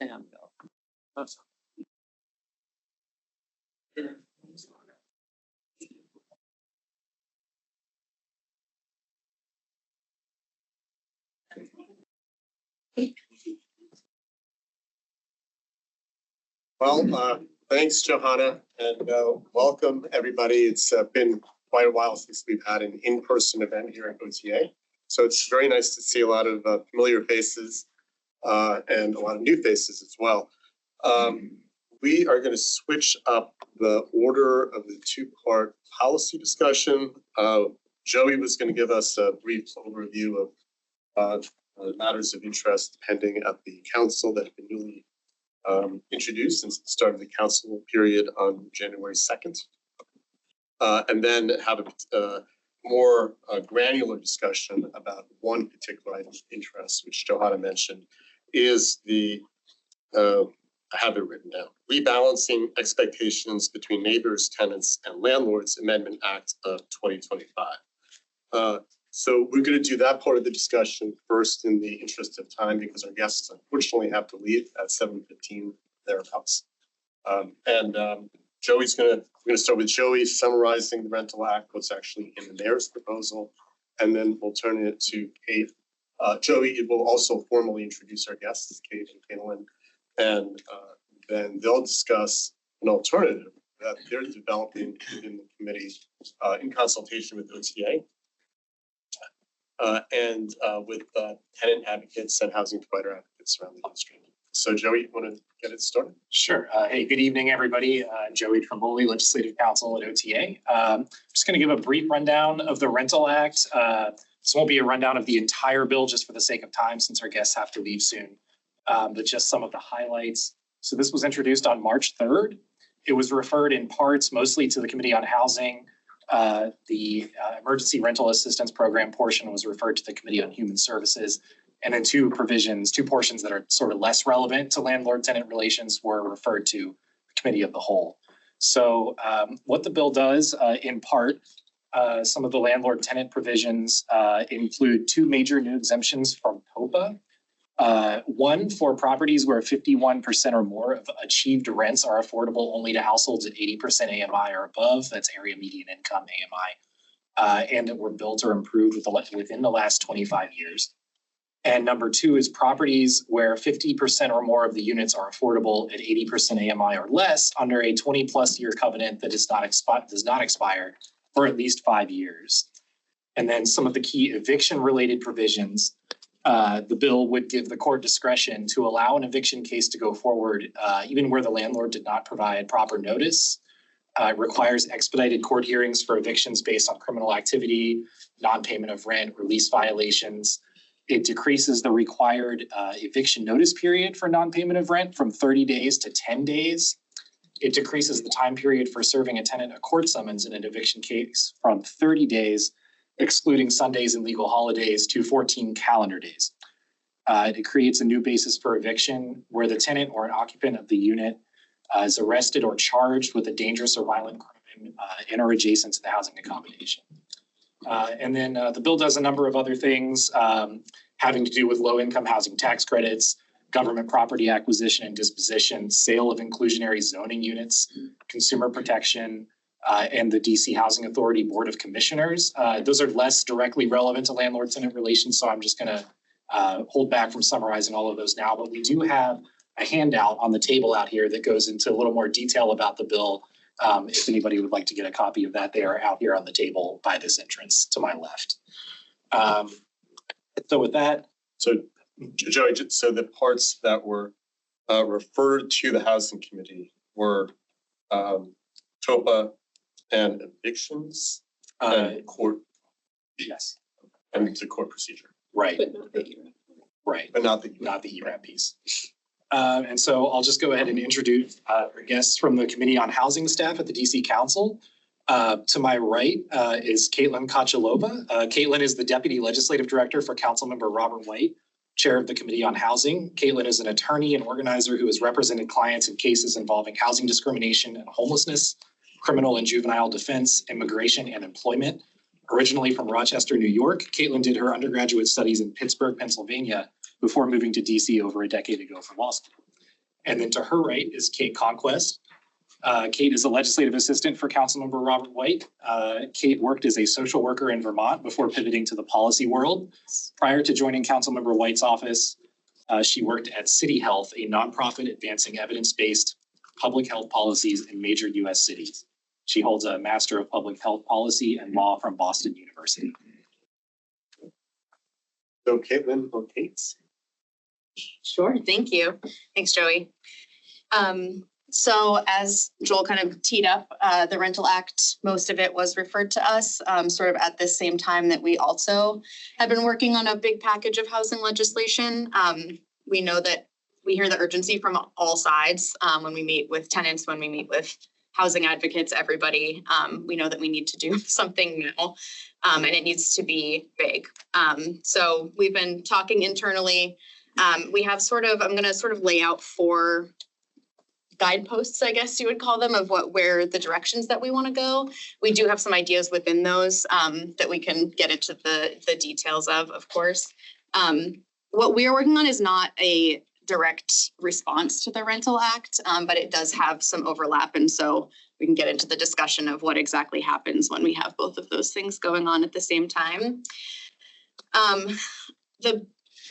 Sam, go. Well, thanks, Johanna, and welcome, everybody. It's been quite a while since we've had an in-person event here at OTA. So it's very nice to see a lot of familiar faces and a lot of new faces as well. We are going to switch up the order of the two-part policy discussion. Joey was going to give us a brief overview of matters of interest pending at the council that have been newly introduced since the start of the council period on January 2nd. And then have a more granular discussion about one particular item of interest, which Johanna mentioned, is the, I have it written down, Rebalancing Expectations Between Neighbors, Tenants, and Landlords Amendment Act of 2025. So we're going to do that part of the discussion first in the interest of time, because our guests unfortunately have to leave at 7:15 thereabouts. Joey's we're going to start with Joey summarizing the rental act, what's actually in the mayor's proposal, and then we'll turn it to Kate. Joey will also formally introduce our guests, Kate and Caitlin, and then they'll discuss an alternative that they're developing within the committee in consultation with OTA. And with tenant advocates and housing provider advocates around the district. So Joey, you want to get it started? Sure. Hey, good evening, everybody. Joey Trimboli, Legislative Counsel at OTA. I'm just going to give a brief rundown of the Rental Act. This won't be a rundown of the entire bill just for the sake of time since our guests have to leave soon, but just some of the highlights. So this was introduced on March 3rd. It was referred in parts mostly to the Committee on Housing. The Emergency Rental Assistance Program portion was referred to the Committee on Human Services. And then two portions that are sort of less relevant to landlord-tenant relations were referred to the Committee of the Whole. So what the bill does, in part, some of the landlord-tenant provisions include two major new exemptions from TOPA. One for properties where 51% or more of achieved rents are affordable only to households at 80% AMI or above. That's area median income AMI, and that were built or improved within the last 25 years. And number two is properties where 50% or more of the units are affordable at 80% AMI or less under a 20+ year covenant that does not expire for at least 5 years. And then some of the key eviction related provisions. The bill would give the court discretion to allow an eviction case to go forward, even where the landlord did not provide proper notice. It requires expedited court hearings for evictions based on criminal activity, non-payment of rent, or lease violations. It decreases the required eviction notice period for non-payment of rent from 30 days to 10 days. It decreases the time period for serving a tenant a court summons in an eviction case from 30 days, excluding Sundays and legal holidays, to 14 calendar days. It creates a new basis for eviction where the tenant or an occupant of the unit is arrested or charged with a dangerous or violent crime in or adjacent to the housing accommodation. And then the bill does a number of other things having to do with low-income housing tax credits, government property acquisition and disposition, sale of inclusionary zoning units, consumer protection, and the DC Housing Authority Board of Commissioners. Those are less directly relevant to landlord-tenant relations, so I'm just gonna hold back from summarizing all of those now, but we do have a handout on the table out here that goes into a little more detail about the bill. If anybody would like to get a copy of that, they are out here on the table by this entrance to my left. So with that. So Joey, so the parts that were referred to the housing committee were TOPA and evictions and court Yes, and the court procedure, right, But not the ERAP. right. but not the. ERAP piece. And so I'll just go ahead and introduce our guests from the Committee on Housing staff at the DC Council. To my right is Caitlin Kochalova. Caitlin is the Deputy Legislative Director for Councilmember Robert White, Chair of the Committee on Housing. Caitlin is an attorney and organizer who has represented clients in cases involving housing discrimination and homelessness, criminal and juvenile defense, immigration, and employment. Originally from Rochester, New York, Caitlin did her undergraduate studies in Pittsburgh, Pennsylvania, before moving to DC over a decade ago for law school. And then to her right is Kate Conquest. Kate is a legislative assistant for Councilmember Robert White. Kate worked as a social worker in Vermont before pivoting to the policy world. Prior to joining Councilmember White's office, she worked at City Health, a nonprofit advancing evidence-based public health policies in major US cities. She holds a Master of Public Health Policy and Law from Boston University. So Caitlin or Kate? Sure, thank you. Thanks, Joey. So as Joel kind of teed up, the Rental Act, most of it was referred to us sort of at the same time that we also have been working on a big package of housing legislation. We know that we hear the urgency from all sides when we meet with tenants, when we meet with housing advocates, everybody. We know that we need to do something now and it needs to be big. So we've been talking internally. We have I'm going to sort of lay out 4 guideposts, I guess you would call them, of where the directions that we want to go. We do have some ideas within those that we can get into the details of course. What we are working on is not a direct response to the Rental Act, but it does have some overlap. And so we can get into the discussion of what exactly happens when we have both of those things going on at the same time.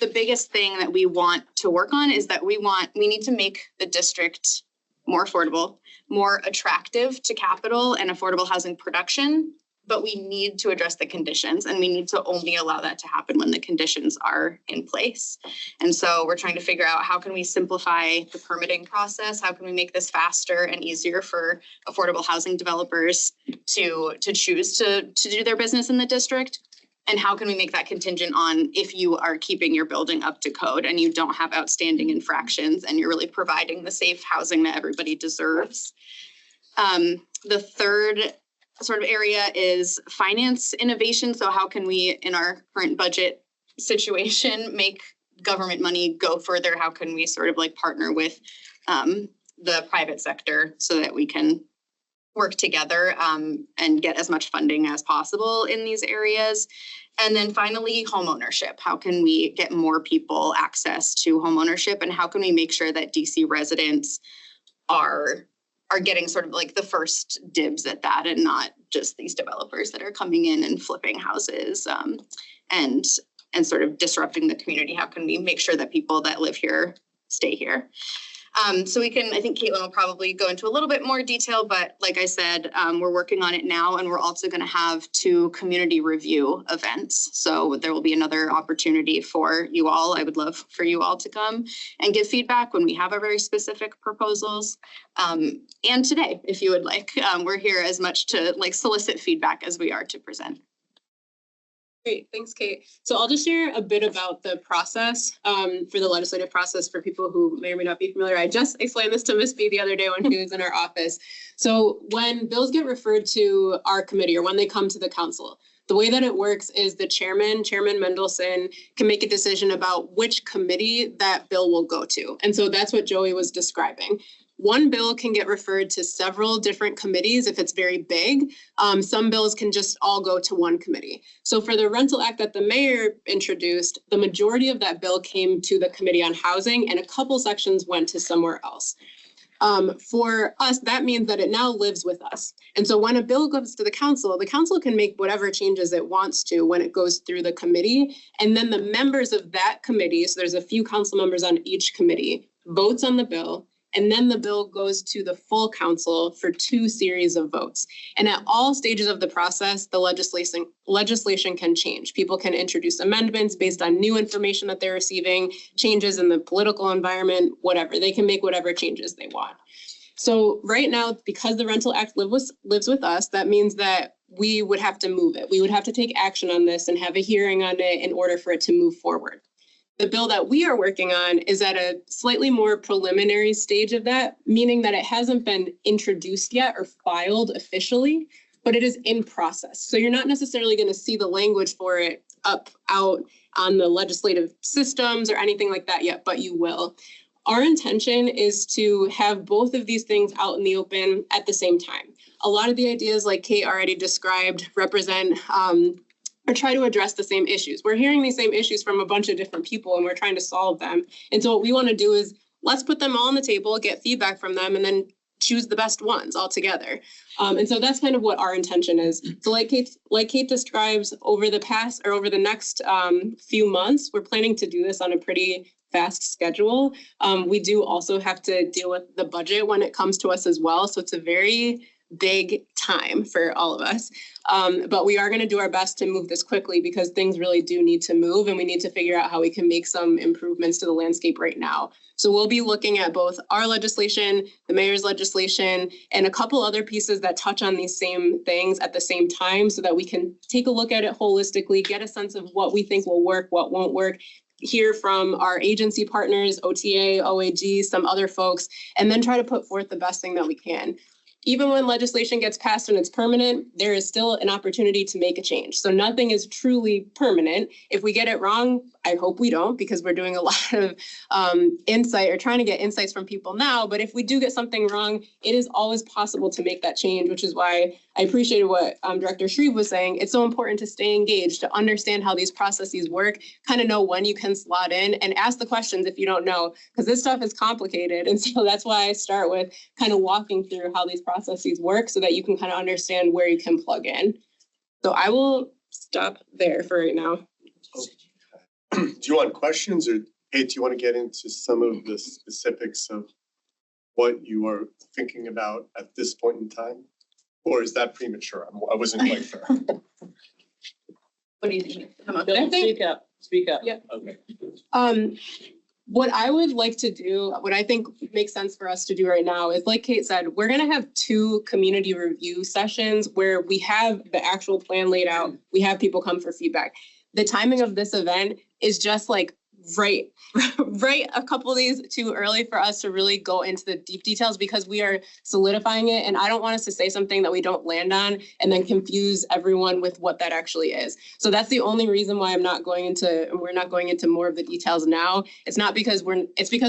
The biggest thing that we want to work on is that we need to make the district more affordable, more attractive to capital and affordable housing production, but we need to address the conditions and we need to only allow that to happen when the conditions are in place. And so we're trying to figure out how can we simplify the permitting process? How can we make this faster and easier for affordable housing developers to choose to do their business in the district? And how can we make that contingent on if you are keeping your building up to code and you don't have outstanding infractions and you're really providing the safe housing that everybody deserves? The third sort of area is finance innovation. So how can we, in our current budget situation, make government money go further? How can we sort of like partner with the private sector so that we can work together and get as much funding as possible in these areas? And then finally, homeownership. How can we get more people access to homeownership, and how can we make sure that DC residents are getting sort of like the first dibs at that and not just these developers that are coming in and flipping houses and sort of disrupting the community? How can we make sure that people that live here stay here? So I think Caitlin will probably go into a little bit more detail, but like I said, we're working on it now, and we're also going to have 2 community review events. So there will be another opportunity for you all. I would love for you all to come and give feedback when we have our very specific proposals. And today, if you would like, we're here as much to like solicit feedback as we are to present. Great, thanks, Kate. So I'll just share a bit about the process for the legislative process for people who may or may not be familiar. I just explained this to Ms. B the other day when she was in our office. So when bills get referred to our committee or when they come to the council, the way that it works is the Chairman Mendelson, can make a decision about which committee that bill will go to. And so that's what Joey was describing. One bill can get referred to several different committees if it's very big. Some bills can just all go to one committee. So for the Rental Act that the mayor introduced, the majority of that bill came to the Committee on Housing and a couple sections went to somewhere else. For us, that means that it now lives with us. And so when a bill goes to the council can make whatever changes it wants to when it goes through the committee. And then the members of that committee, so there's a few council members on each committee, votes on the bill. And then the bill goes to the full council for 2 series of votes. And at all stages of the process, the legislation can change. People can introduce amendments based on new information that they're receiving, changes in the political environment, whatever. They can make whatever changes they want. So right now, because the Rental Act lives with us, that means that we would have to move it. We would have to take action on this and have a hearing on it in order for it to move forward. The bill that we are working on is at a slightly more preliminary stage of that, meaning that it hasn't been introduced yet or filed officially, but it is in process. So you're not necessarily going to see the language for it out on the legislative systems or anything like that yet, but you will. Our intention is to have both of these things out in the open at the same time. A lot of the ideas, like Kate already described, represent or try to address the same issues. We're hearing these same issues from a bunch of different people and we're trying to solve them. And so what we want to do is let's put them all on the table, get feedback from them, and then choose the best ones all together. And so that's kind of what our intention is. So like Kate describes, over the next few months, we're planning to do this on a pretty fast schedule. We do also have to deal with the budget when it comes to us as well. So it's a very big time for all of us. But we are going to do our best to move this quickly because things really do need to move and we need to figure out how we can make some improvements to the landscape right now. So we'll be looking at both our legislation, the mayor's legislation, and a couple other pieces that touch on these same things at the same time so that we can take a look at it holistically, get a sense of what we think will work, what won't work, hear from our agency partners, OTA, OAG, some other folks, and then try to put forth the best thing that we can. Even when legislation gets passed and it's permanent, there is still an opportunity to make a change. So nothing is truly permanent. If we get it wrong, I hope we don't, because we're doing a lot of insight or trying to get insights from people now. But if we do get something wrong, it is always possible to make that change, which is why I appreciated what Director Shreve was saying. It's so important to stay engaged, to understand how these processes work, kind of know when you can slot in and ask the questions if you don't know, because this stuff is complicated. And so that's why I start with kind of walking through how these processes work so that you can kind of understand where you can plug in. So I will stop there for right now. Do you want questions, or Kate, do you want to get into some of the specifics of what you are thinking about at this point in time? Or is that premature? I wasn't quite sure. What do you think? Speak up. Yeah. Okay. What I would like to do, what I think makes sense for us to do right now is, like Kate said, we're going to have 2 community review sessions where we have the actual plan laid out. We have people come for feedback. The timing of this event is just like right a couple of days too early for us to really go into the deep details because we are solidifying it. And I don't want us to say something that we don't land on and then confuse everyone with what that actually is. So that's the only reason why we're not going into more of the details now. It's because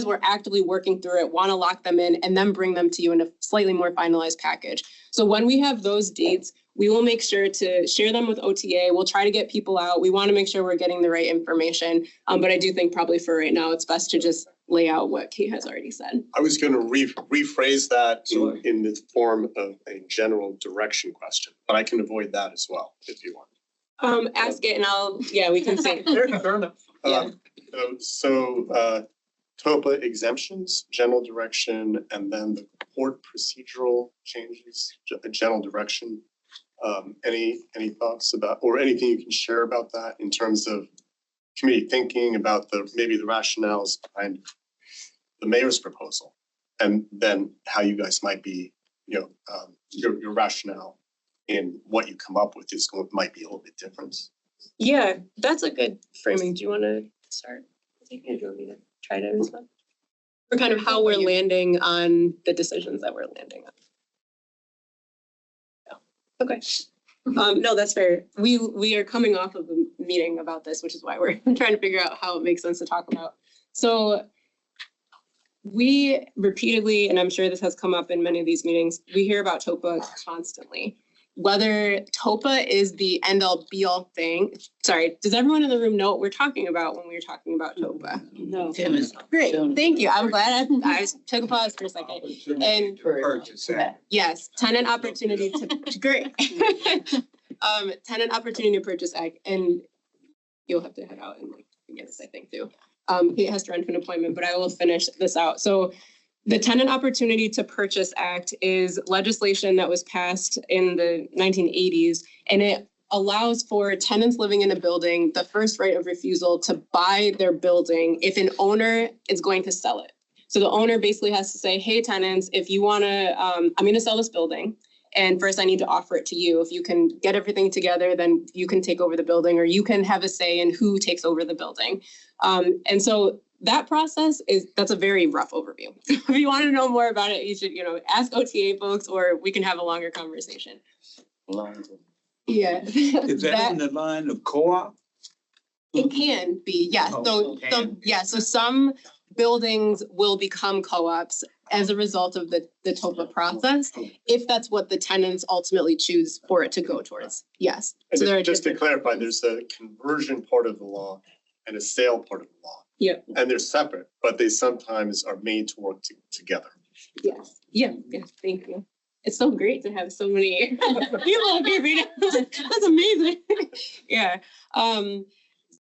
we're actively working through it, want to lock them in and then bring them to you in a slightly more finalized package. So when we have those dates, we will make sure to share them with OTA. We'll try to get people out. We want to make sure we're getting the right information. But I do think probably for right now, it's best to just lay out what Kate has already said. I was going to rephrase that in the form of a general direction question, but I can avoid that as well if you want. Ask it and we can see. Fair enough. Yeah. So TOPA exemptions, general direction, and then the court procedural changes, general direction. Any thoughts about, or anything you can share about that in terms of committee thinking about maybe the rationales behind the mayor's proposal, and then how you guys might be, your rationale in what you come up with might be a little bit different. Yeah, that's a good framing. Do you want to start? Do you want me to try to respond? Or kind of how we're landing on the decisions that we're landing on. Okay. No, that's fair. We are coming off of a meeting about this, which is why we're trying to figure out how it makes sense to talk about. So we repeatedly, and I'm sure this has come up in many of these meetings, we hear about TOPA constantly. whether TOPA is the end all be all thing. Sorry, does everyone in the room know what we're talking about when we were talking about TOPA? No. Great, thank you. I'm glad I took a pause for a second. And yes, tenant opportunity to, great. Tenant Opportunity to Purchase Act, and you'll have to head out and like, yes, I think too. Kate has to run to an appointment, but I will finish this out. So the Tenant Opportunity to Purchase Act is legislation that was passed in the 1980s, and it allows for tenants living in a building the first right of refusal to buy their building if an owner is going to sell it. So the owner basically has to say, hey, tenants, if you want to, I'm going to sell this building. And first I need to offer it to you. If you can get everything together, then you can take over the building, or you can have a say in who takes over the building. And so that process that's a very rough overview. If you want to know more about it, you should, ask OTA folks, or we can have a longer conversation. Yeah. Is that on the line of co-op? It can be, yes. So some buildings will become co-ops as a result of the TOPA process, if that's what the tenants ultimately choose for it to go towards. Yes. So there are Just to clarify, there's a conversion part of the law and a sale part of the law. Yep. And they're separate, but they sometimes are made to work together. Yes. Yeah. Thank you. It's so great to have so many people up here reading. That's amazing. Yeah.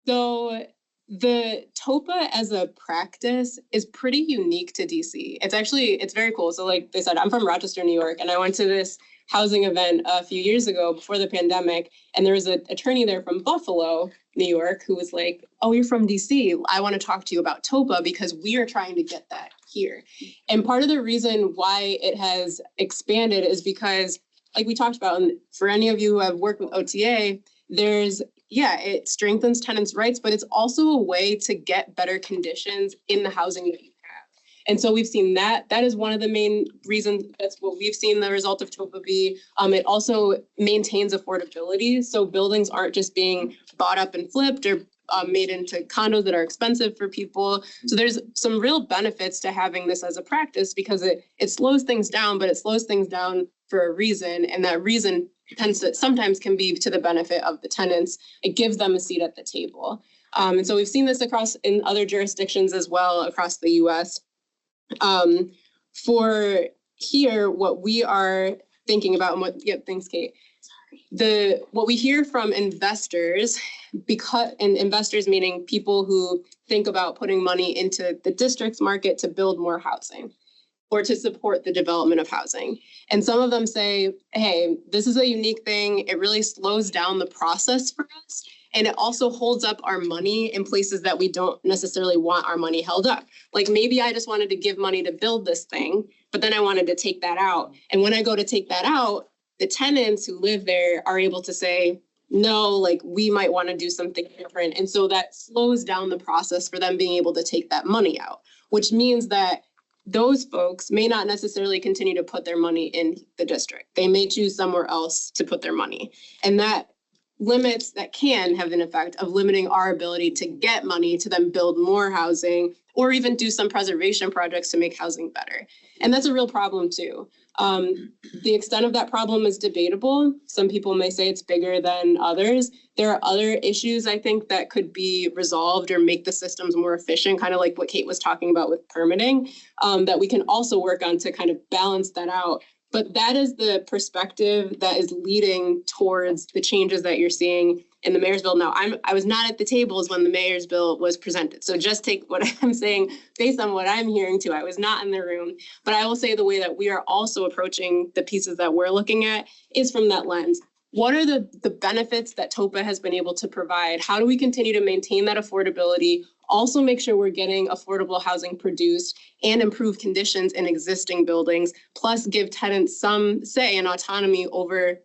So the TOPA as a practice is pretty unique to DC. It's very cool. So like they said, I'm from Rochester, New York, and I went to this housing event a few years ago before the pandemic. And there was an attorney there from Buffalo, New York, who was like, oh, you're from DC. I want to talk to you about TOPA because we are trying to get that here. And part of the reason why it has expanded is because, like we talked about, and for any of you who have worked with OTA, it strengthens tenants' rights, but it's also a way to get better conditions in the housing that you have. And so we've seen that. That is one of the main reasons. That's what we've seen the result of TOPA be. It also maintains affordability. So buildings aren't just being bought up and flipped or made into condos that are expensive for people. So there's some real benefits to having this as a practice because it slows things down, but it slows things down for a reason. And that reason sometimes can be to the benefit of the tenants. It gives them a seat at the table. And so we've seen this in other jurisdictions as well across the US. For here, what we are thinking about and thanks, Kate. What we hear from investors, and investors meaning people who think about putting money into the district's market to build more housing or to support the development of housing. And some of them say, hey, this is a unique thing. It really slows down the process for us. And it also holds up our money in places that we don't necessarily want our money held up. Like maybe I just wanted to give money to build this thing, but then I wanted to take that out. And when I go to take that out, the tenants who live there are able to say, no, like we might want to do something different. And so that slows down the process for them being able to take that money out, which means that those folks may not necessarily continue to put their money in the district. They may choose somewhere else to put their money. And that can have an effect of limiting our ability to get money to then build more housing or even do some preservation projects to make housing better. And that's a real problem too. The extent of that problem is debatable. Some people may say it's bigger than others. There are other issues, I think, that could be resolved or make the systems more efficient, kind of like what Kate was talking about with permitting, that we can also work on to kind of balance that out. But that is the perspective that is leading towards the changes that you're seeing in the mayor's bill. Now, I was not at the tables when the mayor's bill was presented. So just take what I'm saying based on what I'm hearing too. I was not in the room, but I will say the way that we are also approaching the pieces that we're looking at is from that lens. What are the benefits that TOPA has been able to provide? How do we continue to maintain that affordability? Also make sure we're getting affordable housing produced and improve conditions in existing buildings, plus give tenants some say and autonomy over,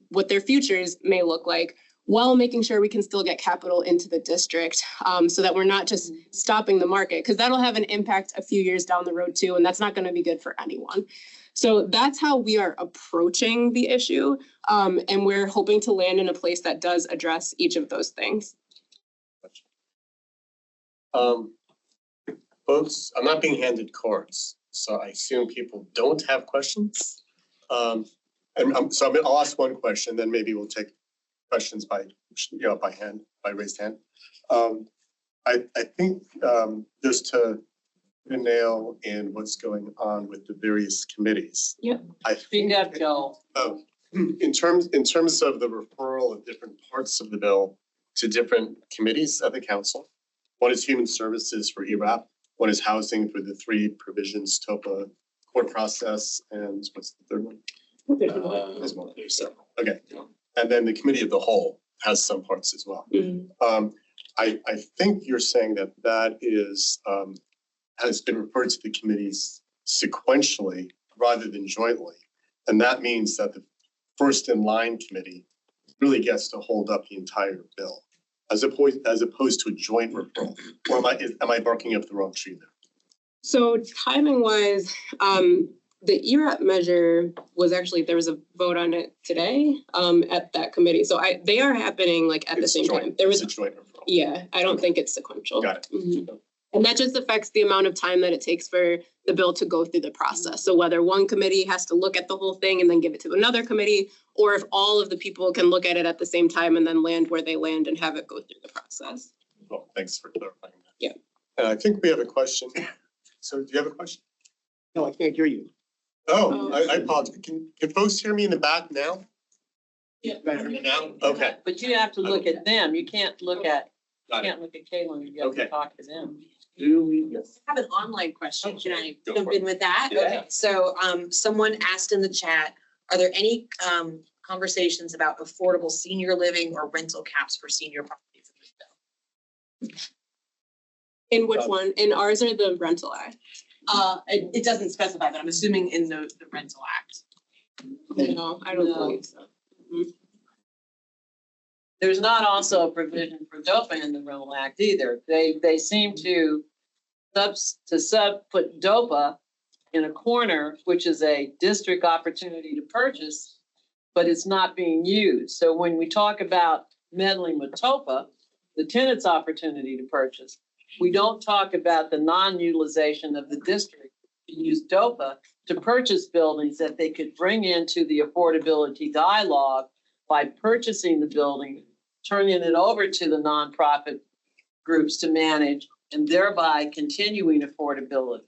what their futures may look like, while making sure we can still get capital into the district, so that we're not just stopping the market, because that'll have an impact a few years down the road too, and that's not going to be good for anyone. So that's how we are approaching the issue, and we're hoping to land in a place that does address each of those things. Folks, I'm not being handed cards, so I assume people don't have questions. And so I'll ask one question, then maybe we'll take questions by, by hand, by raised hand. I think just to put a nail in what's going on with the various committees. Yep. I Speak think, up, Joel. in terms of the referral of different parts of the bill to different committees of the council. One is human services for ERAP, one is housing for the three provisions, TOPA, court process, and what's the third one? There's more, there's several. Okay, and then the committee of the whole has some parts as well. I think you're saying that that is has been referred to the committees sequentially rather than jointly. And that means that the first in line committee really gets to hold up the entire bill as opposed to a joint referral. Or am I barking up the wrong tree there? So timing wise, the ERAP measure was actually, there was a vote on it today, at that committee. So they are happening like at the same time. There was, It's a joint referral. yeah, I don't think it's sequential. Got it. Mhm. And that just affects the amount of time that it takes for the bill to go through the process. So whether one committee has to look at the whole thing and then give it to another committee, or if all of the people can look at it at the same time and then land where they land and have it go through the process. Well, thanks for clarifying that. Yeah. And I think we have a question. So do you have a question? No, I can't hear you. Oh, I apologize. Can folks hear me in the back now? Yeah. Hear me now? Okay. But you have to look at them. You can't look at, Got it. can't look at Caitlin. You have Okay. to talk to them. Do we? I have an online question. Can I Go jump for it. in with that? Yeah. Okay, so someone asked in the chat, are there any conversations about affordable senior living or rental caps for senior properties in this bill? In which one? In ours or the rental act? It doesn't specify, but I'm assuming in the rental act. No, I don't No. believe so. There's not also a provision for DOPA in the Rental Act either. They seem to put DOPA in a corner, which is a district opportunity to purchase, but it's not being used. So when we talk about meddling with TOPA, the tenant's opportunity to purchase, we don't talk about the non-utilization of the district to use DOPA to purchase buildings that they could bring into the affordability dialogue by purchasing the building, turning it over to the nonprofit groups to manage, and thereby continuing affordability.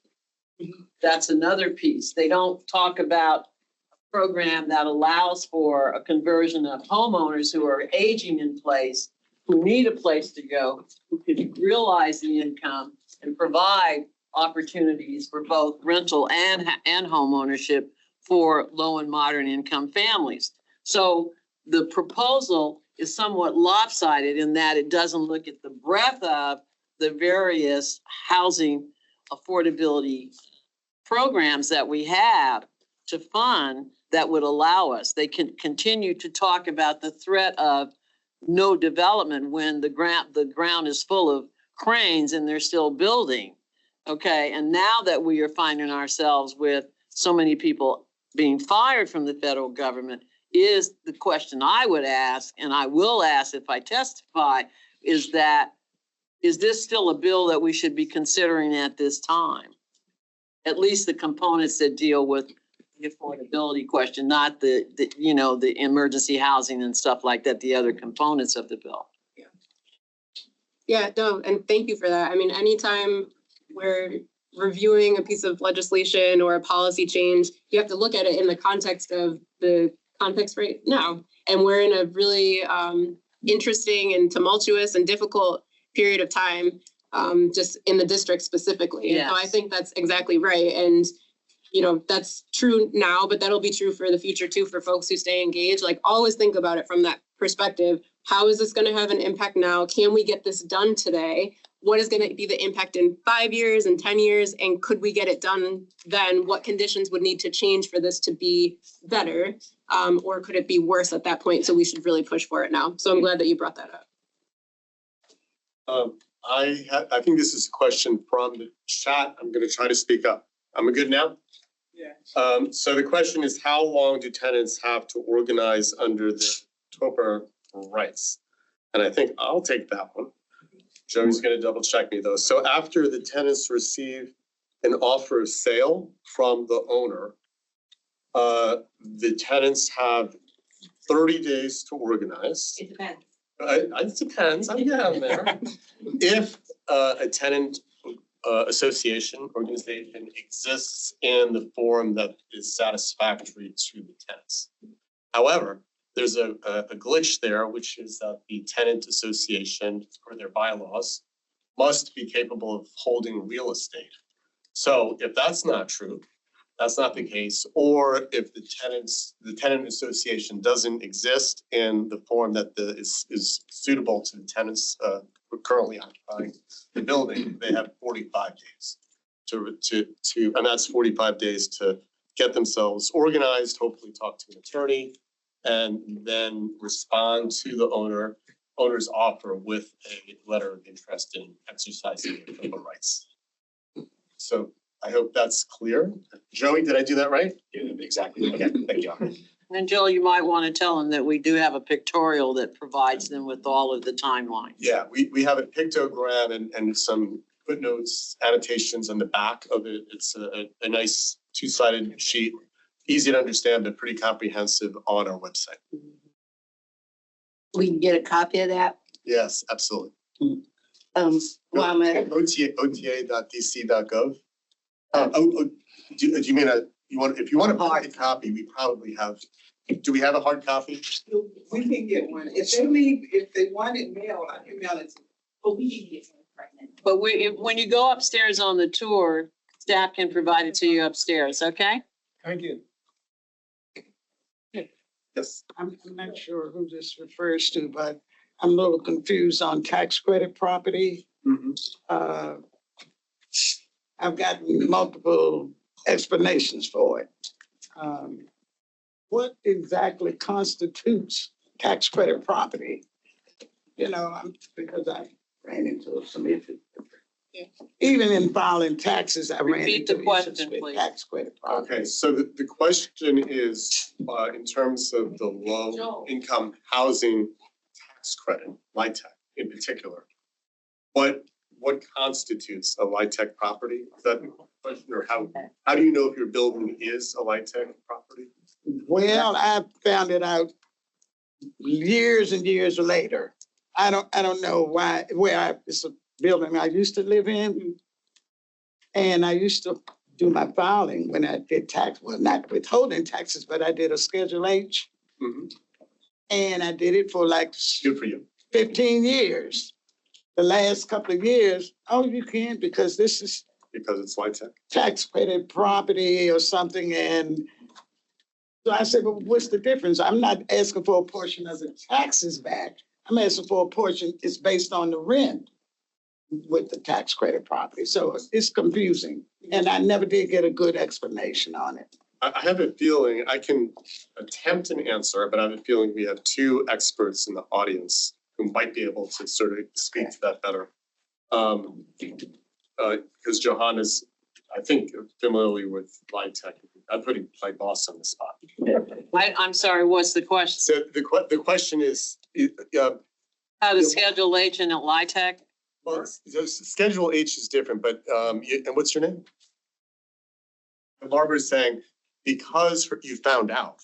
That's another piece. They don't talk about a program that allows for a conversion of homeowners who are aging in place, who need a place to go, who can realize the income and provide opportunities for both rental and home ownership for low and moderate income families. So the proposal is somewhat lopsided in that it doesn't look at the breadth of the various housing affordability programs that we have to fund that would allow us. They can continue to talk about the threat of no development when the ground is full of cranes and they're still building. Okay, and now that we are finding ourselves with so many people being fired from the federal government, is the question I would ask, and I will ask if I testify, is this still a bill that we should be considering at this time? At least the components that deal with the affordability question, not the emergency housing and stuff like that, the other components of the bill. Yeah, no, and thank you for that. I mean, anytime we're reviewing a piece of legislation or a policy change, you have to look at it in the context of the context right now. And we're in a really interesting and tumultuous and difficult period of time, just in the district specifically. And so I Yes. think that's exactly right. And, you know, that's true now, but that'll be true for the future too, for folks who stay engaged. Like, always think about it from that perspective. How is this going to have an impact now? Can we get this done today? What is going to be the impact in 5 years and 10 years? And could we get it done then? What conditions would need to change for this to be better? Or could it be worse at that point? So we should really push for it now. So I'm glad that you brought that up. I think this is a question from the chat. I'm going to try to speak up. Am I good now? Yeah. So the question is, how long do tenants have to organize under the TOPA rights? And I think I'll take that one. Joey's going to double check me though. So after the tenants receive an offer of sale from the owner, the tenants have 30 days to organize. It depends. It depends, I'm getting there. If a tenant association, organization exists in the form that is satisfactory to the tenants. However, there's a glitch there, which is that the tenant association, or their bylaws, must be capable of holding real estate. So if that's not true, that's not the case, or if the tenant association doesn't exist in the form that is suitable to the tenants who are currently occupying the building, they have 45 days and that's 45 days to get themselves organized, hopefully talk to an attorney, and then respond to the owner's offer with a letter of interest in exercising their rights. So I hope that's clear. Joey, did I do that right? Yeah, exactly. Okay, thank you. And Jill, you might want to tell them that we do have a pictorial that provides them with all of the timelines. Yeah, we have a pictogram and some footnotes, annotations on the back of it. It's a nice two-sided sheet, easy to understand, but pretty comprehensive on our website. We can get a copy of that. Yes, absolutely. While I'm at, OTA.dc.gov. Do you mean if you want a hard copy, we probably have, do we have a hard copy? We can get one. If they want it mailed, I can mail it to them. But we can get one pregnant. But when you go upstairs on the tour, staff can provide it to you upstairs, okay? Thank you. Yes. I'm not sure who this refers to, but I'm a little confused on tax credit property. I've gotten multiple explanations for it. What exactly constitutes tax credit property? You know, because I ran into some issues. Even in filing taxes, I ran Repeat into the question, issues with please. tax credit property. Okay, so the question is, in terms of the low income housing tax credit, LIHTC in particular, what constitutes a LIHTC property? Is that the question, or how do you know if your building is a LIHTC property? Well, I found it out years and years later. I don't know it's a building I used to live in. And I used to do my filing when I did tax, well, not withholding taxes, but I did a Schedule H. Mhm. And I did it for like Good for you. 15 years. The last couple of years, oh, you can't because this is Because it's LIHTC. tax credit property or something. And so I said, well, what's the difference? I'm not asking for a portion of the taxes back. I'm asking for a portion, it's based on the rent with the tax credit property. So it's confusing. And I never did get a good explanation on it. I have a feeling, I can attempt an answer, but I have a feeling we have two experts in the audience who might be able to sort of speak to that better. Because Johan is, I think, familiar with LIHTC. I'm putting my boss on the spot. I'm sorry, what's the question? So the question is, How does Schedule H and LIHTC? well, so Schedule H is different, but, and what's your name? And Barbara's saying, because you found out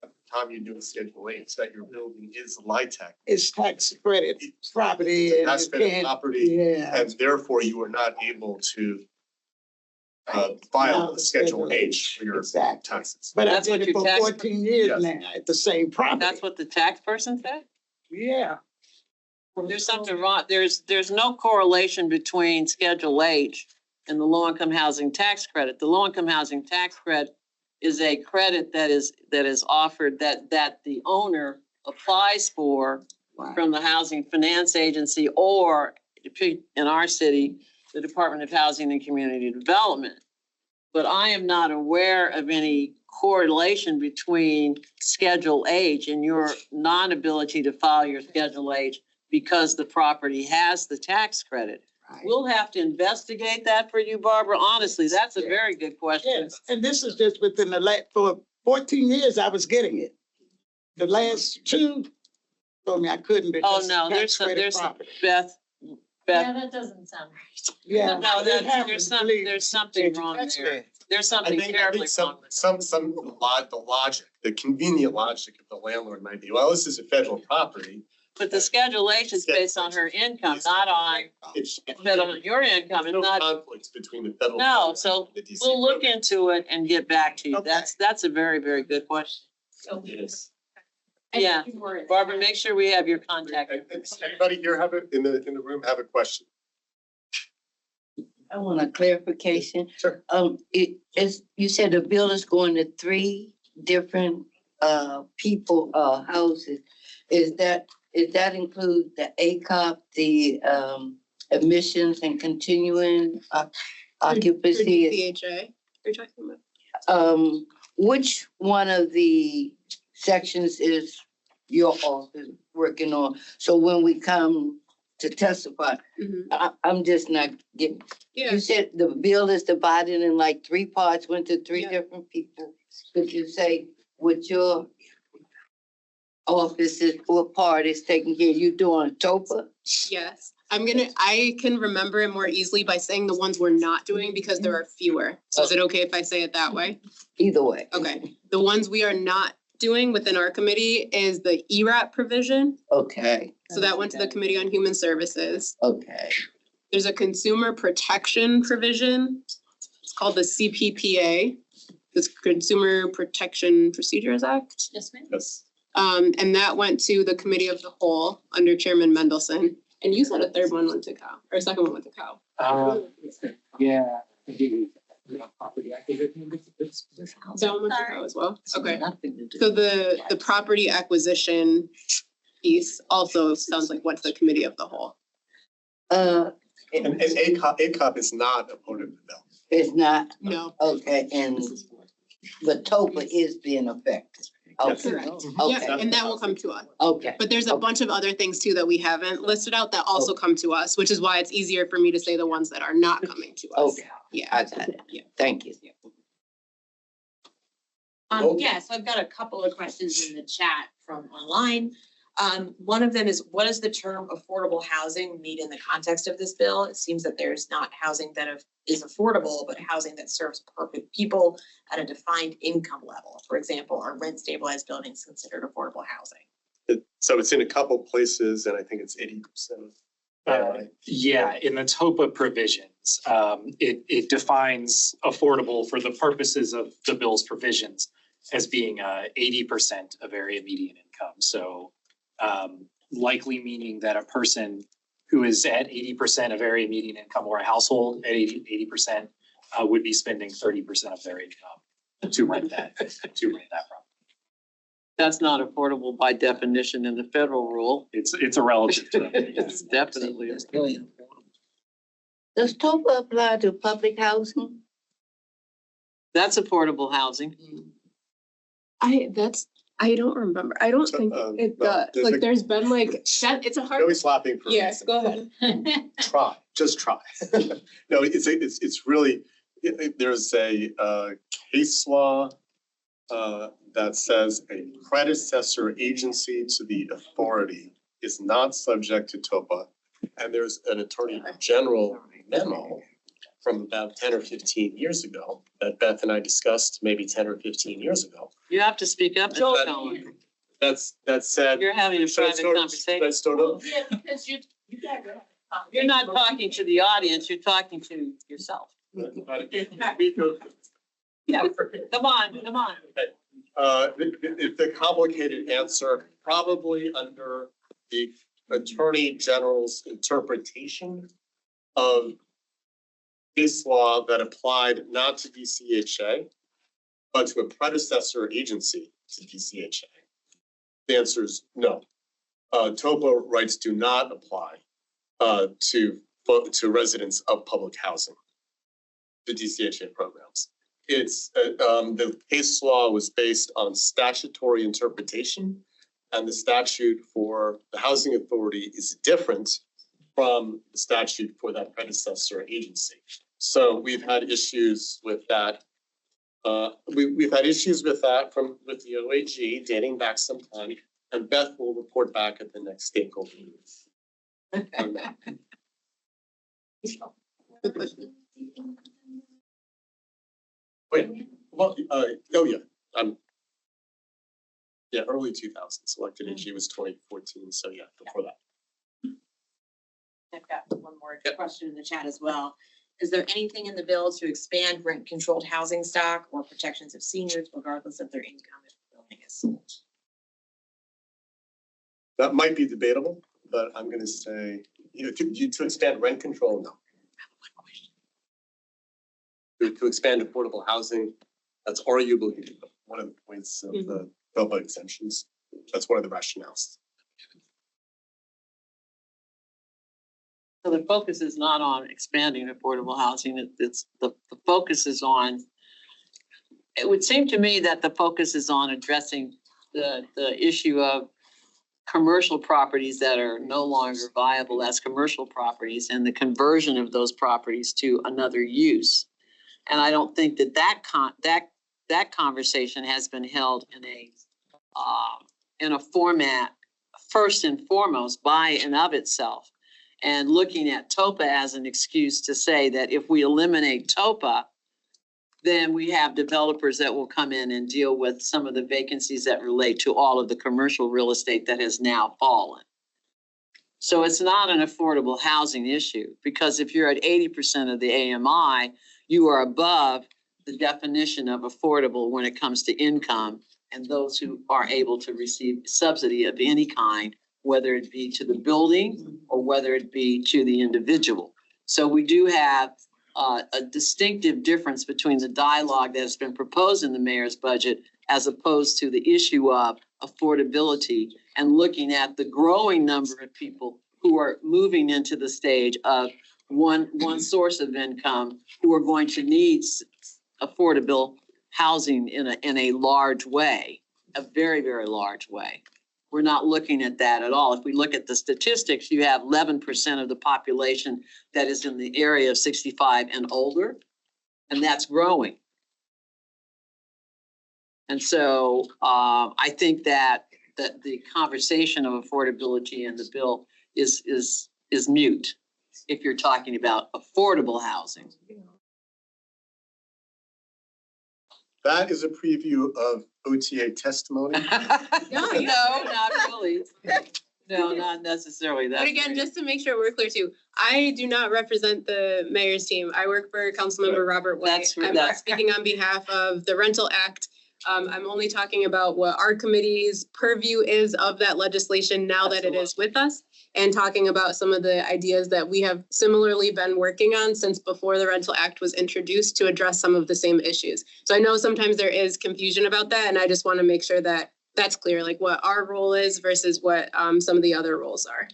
at the time you're doing Schedule H that your building is LIHTC. It's tax credit property. and Tax you credit can't- property, Yeah. and therefore you are not able to file a Schedule H for your Exactly. taxes. But I That's what did it your for tax- 14 years Yes. now at the same property. That's what the tax person said? Yeah. There's something wrong. There's no correlation between Schedule H and the low-income housing tax credit. The low-income housing tax credit is a credit that is offered that the owner applies for Right. from the Housing Finance Agency or in our city, the Department of Housing and Community Development. But I am not aware of any correlation between Schedule H and your non-ability to file your Schedule H because the property has the tax credit. Right. We'll have to investigate that for you, Barbara. Honestly, that's a very good question. Yes, and this is just within for 14 years, I was getting it. The last two told me I couldn't Oh, because no, tax credit property. Beth, Beth, that doesn't sound right. Yeah. no, it there's happens, believe me. there's something Change your wrong text there. man. There's I something think terribly wrong with it. the logic, the convenient logic of the landlord might be, well, this is a federal property. But the schedulation is based on her income, not on, It's but on your income, There's it's no not. conflicts between the federal. No, program so and the DC we'll look program. into it and get back to you. Okay. That's a very, very good question. Yes. Yeah, Barbara, make sure we have your contact. Anybody here have in the room have a question? I want a clarification. Sure. It is, you said the bill is going to 3 different people, houses. Is that include the ACOP, the admissions and continuing For occupancy? DHA, you're talking about? Which one of the sections is your office working on? So when we come to testify, Mhm. I'm just not getting. Yeah, You said the bill is divided in like 3 parts, went to 3 Yeah. different people. Could you say what your office is, what part is taking care? You doing TOPA? yes. I can remember it more easily by saying the ones we're not doing because there are fewer. So is it okay if I say it that way? Either way. Okay. The ones we are not doing within our committee is the ERAP provision. Okay, So that went to the Committee on Human Services. okay. There's a consumer protection provision. It's called the CPPA, this Consumer Protection Procedures Act. Yes, ma'am. Yes. And that went to the Committee of the Whole under Chairman Mendelson. And you said a third one went to Cal, or a second one went to Cal. Yeah. Property acquisition. That one went to Cal as well? Okay. Nothing to do. So the property acquisition piece also sounds like went to the Committee of the Whole. And ACOP is not a part of the bill. It's not, No. okay, and, but TOPA is being affected. Okay, Correct. okay, Yeah, and that will come to us. okay. But there's a bunch of other things too that we haven't listed out that also come to us, which is why it's easier for me to say the ones that are not coming to us. Okay, Yeah. I got it. Yeah. Thank you. Yeah, so I've got a couple of questions in the chat from online. One of them is, what does the term affordable housing mean in the context of this bill? It seems that there's not housing that is affordable, but housing that serves perfect people at a defined income level. For example, are rent stabilized buildings considered affordable housing? So it's in a couple places and I think it's 80%. Yeah, in the TOPA provisions, it defines affordable for the purposes of the bill's provisions as being 80% of area median income. So likely meaning that a person who is at 80% of area median income or a household at 80% would be spending 30% of their income to rent that property. That's not affordable by definition in the federal rule. It's a relative term. It's definitely. Does TOPA apply to public housing? That's affordable housing. I don't remember. I don't So, think it no, does. there's Like a- there's been like, it's a hard. Really slapping for. a Yes, reason. go ahead. Try, just try. No, it's really, there's a case law that says a predecessor agency to the authority is not subject to TOPA. And there's an attorney general memo from about 10 or 15 years ago that Beth and I discussed maybe 10 or 15 years ago. You have to speak up, That- Joel. That said. You're having a Should I private start- conversation. should I start over? Yeah, because you got it. You're not talking to the audience, you're talking to yourself. Yeah, come on. The complicated answer, probably under the Attorney General's interpretation of this law that applied not to DCHA, but to a predecessor agency to DCHA. The answer is no. TOPA rights do not apply to residents of public housing, the DCHA programs. It's the case law was based on statutory interpretation, and the statute for the housing authority is different from the statute for that predecessor agency. So we've had issues with that. We've had issues with that with the OAG dating back some time, and Beth will report back at the next stakeholder meeting. Wait, well, oh yeah, yeah, early 2000s, elected AG was 2014, so yeah, before that. I've got one more question in the chat as well. Is there anything in the bill to expand rent-controlled housing stock or protections of seniors regardless of their income if the building is sold? That might be debatable, but I'm gonna say, to expand rent control, no. To expand affordable housing, that's arguably one of the points of the BOPA exemptions. That's one of the rationales. So the focus is not on expanding affordable housing, it's the focus is on, it would seem to me that the focus is on addressing the issue of commercial properties that are no longer viable as commercial properties and the conversion of those properties to another use. And I don't think that conversation has been held in a format, first and foremost, by and of itself. And looking at TOPA as an excuse to say that if we eliminate TOPA, then we have developers that will come in and deal with some of the vacancies that relate to all of the commercial real estate that has now fallen. So it's not an affordable housing issue, because if you're at 80% of the AMI, you are above the definition of affordable when it comes to income and those who are able to receive subsidy of any kind, whether it be to the building or whether it be to the individual. So we do have a distinctive difference between the dialogue that has been proposed in the mayor's budget as opposed to the issue of affordability and looking at the growing number of people who are moving into the stage of one source of income who are going to need affordable housing in a large way, a very, very large way. We're not looking at that at all. If we look at the statistics, you have 11% of the population that is in the area of 65 and older, and that's growing. And so I think that the conversation of affordability in the bill is mute if you're talking about affordable housing. That is a preview of OTA testimony. No, not really. No, not necessarily. But again, just to make sure we're clear too, I do not represent the mayor's team. I work for Councilmember Robert White. I'm not speaking on behalf of the Rental Act. I'm only talking about what our committee's purview is of that legislation now that it is with us, and talking about some of the ideas that we have similarly been working on since before the Rental Act was introduced to address some of the same issues. So I know sometimes there is confusion about that, and I just want to make sure that that's clear, like what our role is versus what some of the other roles are.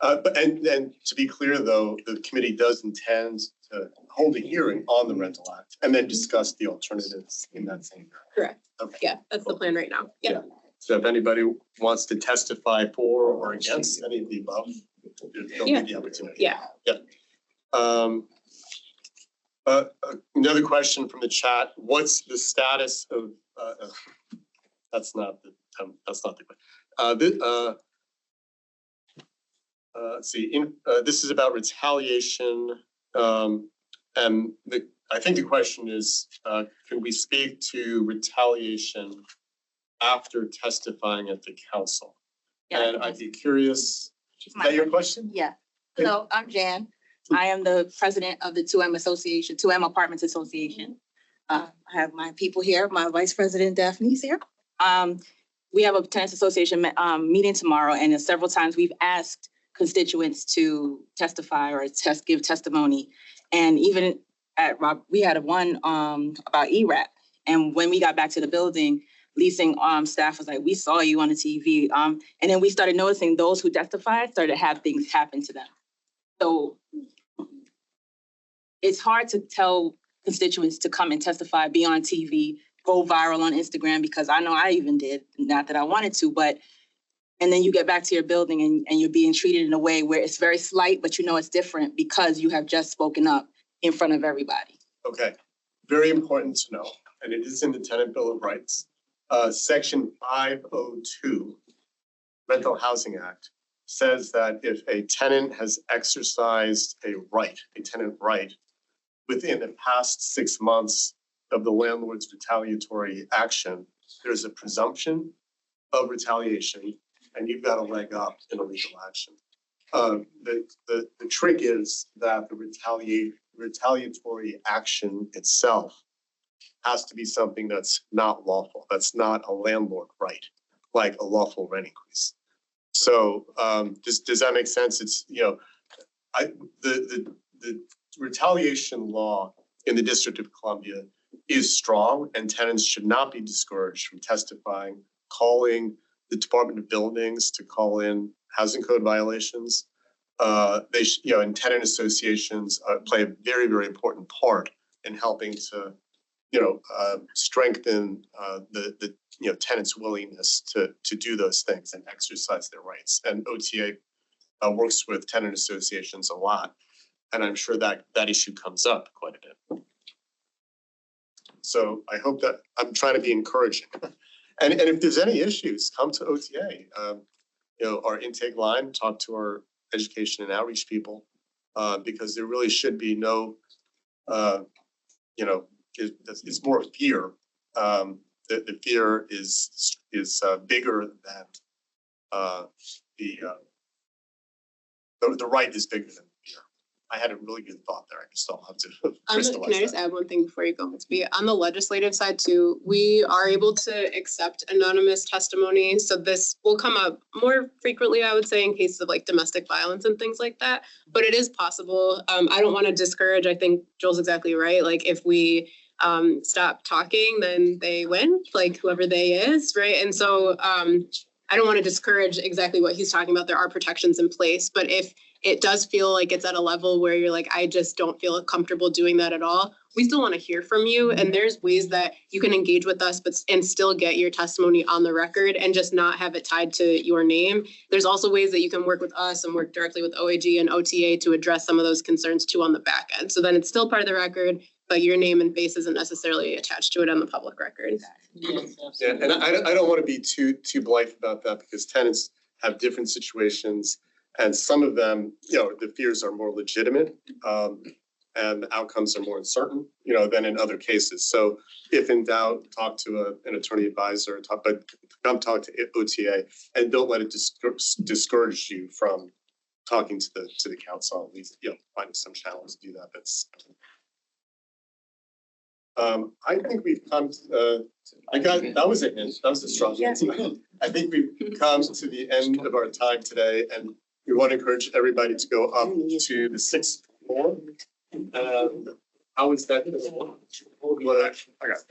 But to be clear though, the committee does intend to hold a hearing on the Rental Act and then discuss the alternatives in that same hearing. Correct. Okay. Yeah, that's the plan right now. Yeah. So if anybody wants to testify for or against any of the above, there'll be the opportunity. Yeah. Another question from the chat: what's the status of? That's not the question. Let's see. This is about retaliation, and I think the question is, can we speak to retaliation after testifying at the council? Yeah. And I'd be curious, is that your question? Yeah. Hello, I'm Jan. I am the president of the 2M Association, 2M Apartments Association. I have my people here. My vice president Daphne's here. We have a tenants association meeting tomorrow, and several times we've asked constituents to testify or give testimony. And even at Rob, we had one about ERAP. And when we got back to the building, leasing staff was like, we saw you on the TV. And then we started noticing those who testified started to have things happen to them. So it's hard to tell constituents to come and testify, be on TV, go viral on Instagram, because I know I even did, not that I wanted to, but and then you get back to your building and you're being treated in a way where it's very slight, but you know it's different because you have just spoken up in front of everybody. Okay, very important to know, and it is in the Tenant Bill of Rights. Section 502, Rental Housing Act, says that if a tenant has exercised a tenant right within the past 6 months of the landlord's retaliatory action, there's a presumption of retaliation and you've got a leg up in a legal action. The trick is that the retaliatory action itself has to be something that's not lawful. That's not a landlord right, like a lawful rent increase. So does that make sense? It's, you know, the retaliation law in the District of Columbia is strong, and tenants should not be discouraged from testifying, calling the Department of Buildings to call in housing code violations. You know, and tenant associations play a very, very important part in helping to, you know, strengthen the you know, tenants' willingness to do those things and exercise their rights. And OTA works with tenant associations a lot, and I'm sure that that issue comes up quite a bit. So I hope that I'm trying to be encouraging. And if there's any issues, come to OTA. You know, our intake line, talk to our education and outreach people, because there really should be no, you know, it's more fear. The fear is bigger than the right is bigger than fear. I had a really good thought there. I just don't have to crystallize Can I just uh, add one thing before you go, Ms. B? On the legislative side too, we are able to accept anonymous testimony. So this will come up more frequently, I would say, in cases of like domestic violence and things like that. But it is possible. I don't want to discourage. I think Joel's exactly right. Like if we stop talking, then they win, like whoever they is, right? And so I don't want to discourage exactly what he's talking about. There are protections in place, but if it does feel like it's at a level where you're like, I just don't feel comfortable doing that at all, we still want to hear from you. And there's ways that you can engage with us, and still get your testimony on the record and just not have it tied to your name. There's also ways that you can work with us and work directly with OAG and OTA to address some of those concerns too on the back end. So then it's still part of the record, but your name and face isn't necessarily attached to it on the public record. Yeah, and I don't want to be too blithe about that, because tenants have different situations, and some of them, you know, the fears are more legitimate, and the outcomes are more uncertain, you know, than in other cases. So if in doubt, talk to an attorney advisor, but come talk to OTA, and don't let it discourage you from talking to the council. At least, you know, finding some channels to do that. I think we've come to, that was a hint, that was a strong hint. I think we've come to the end of our time today, and we want to encourage everybody to go up to the 6th floor. How is that? I got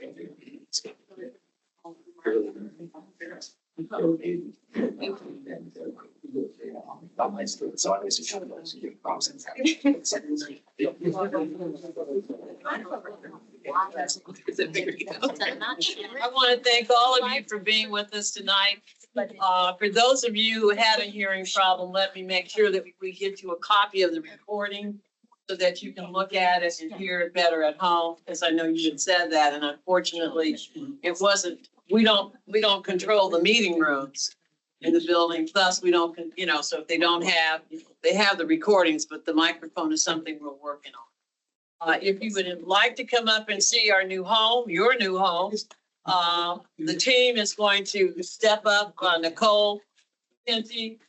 I want to thank all of you for being with us tonight. For those of you who had a hearing problem, let me make sure that we get you a copy of the recording so that you can look at it and hear it better at home, because I know you had said that, and unfortunately it wasn't, we don't control the meeting rooms in the building, plus we don't, you know, so if they don't have, they have the recordings, but the microphone is something we're working on. If you would like to come up and see our new home, your new home, the team is going to step up, Nicole Pinty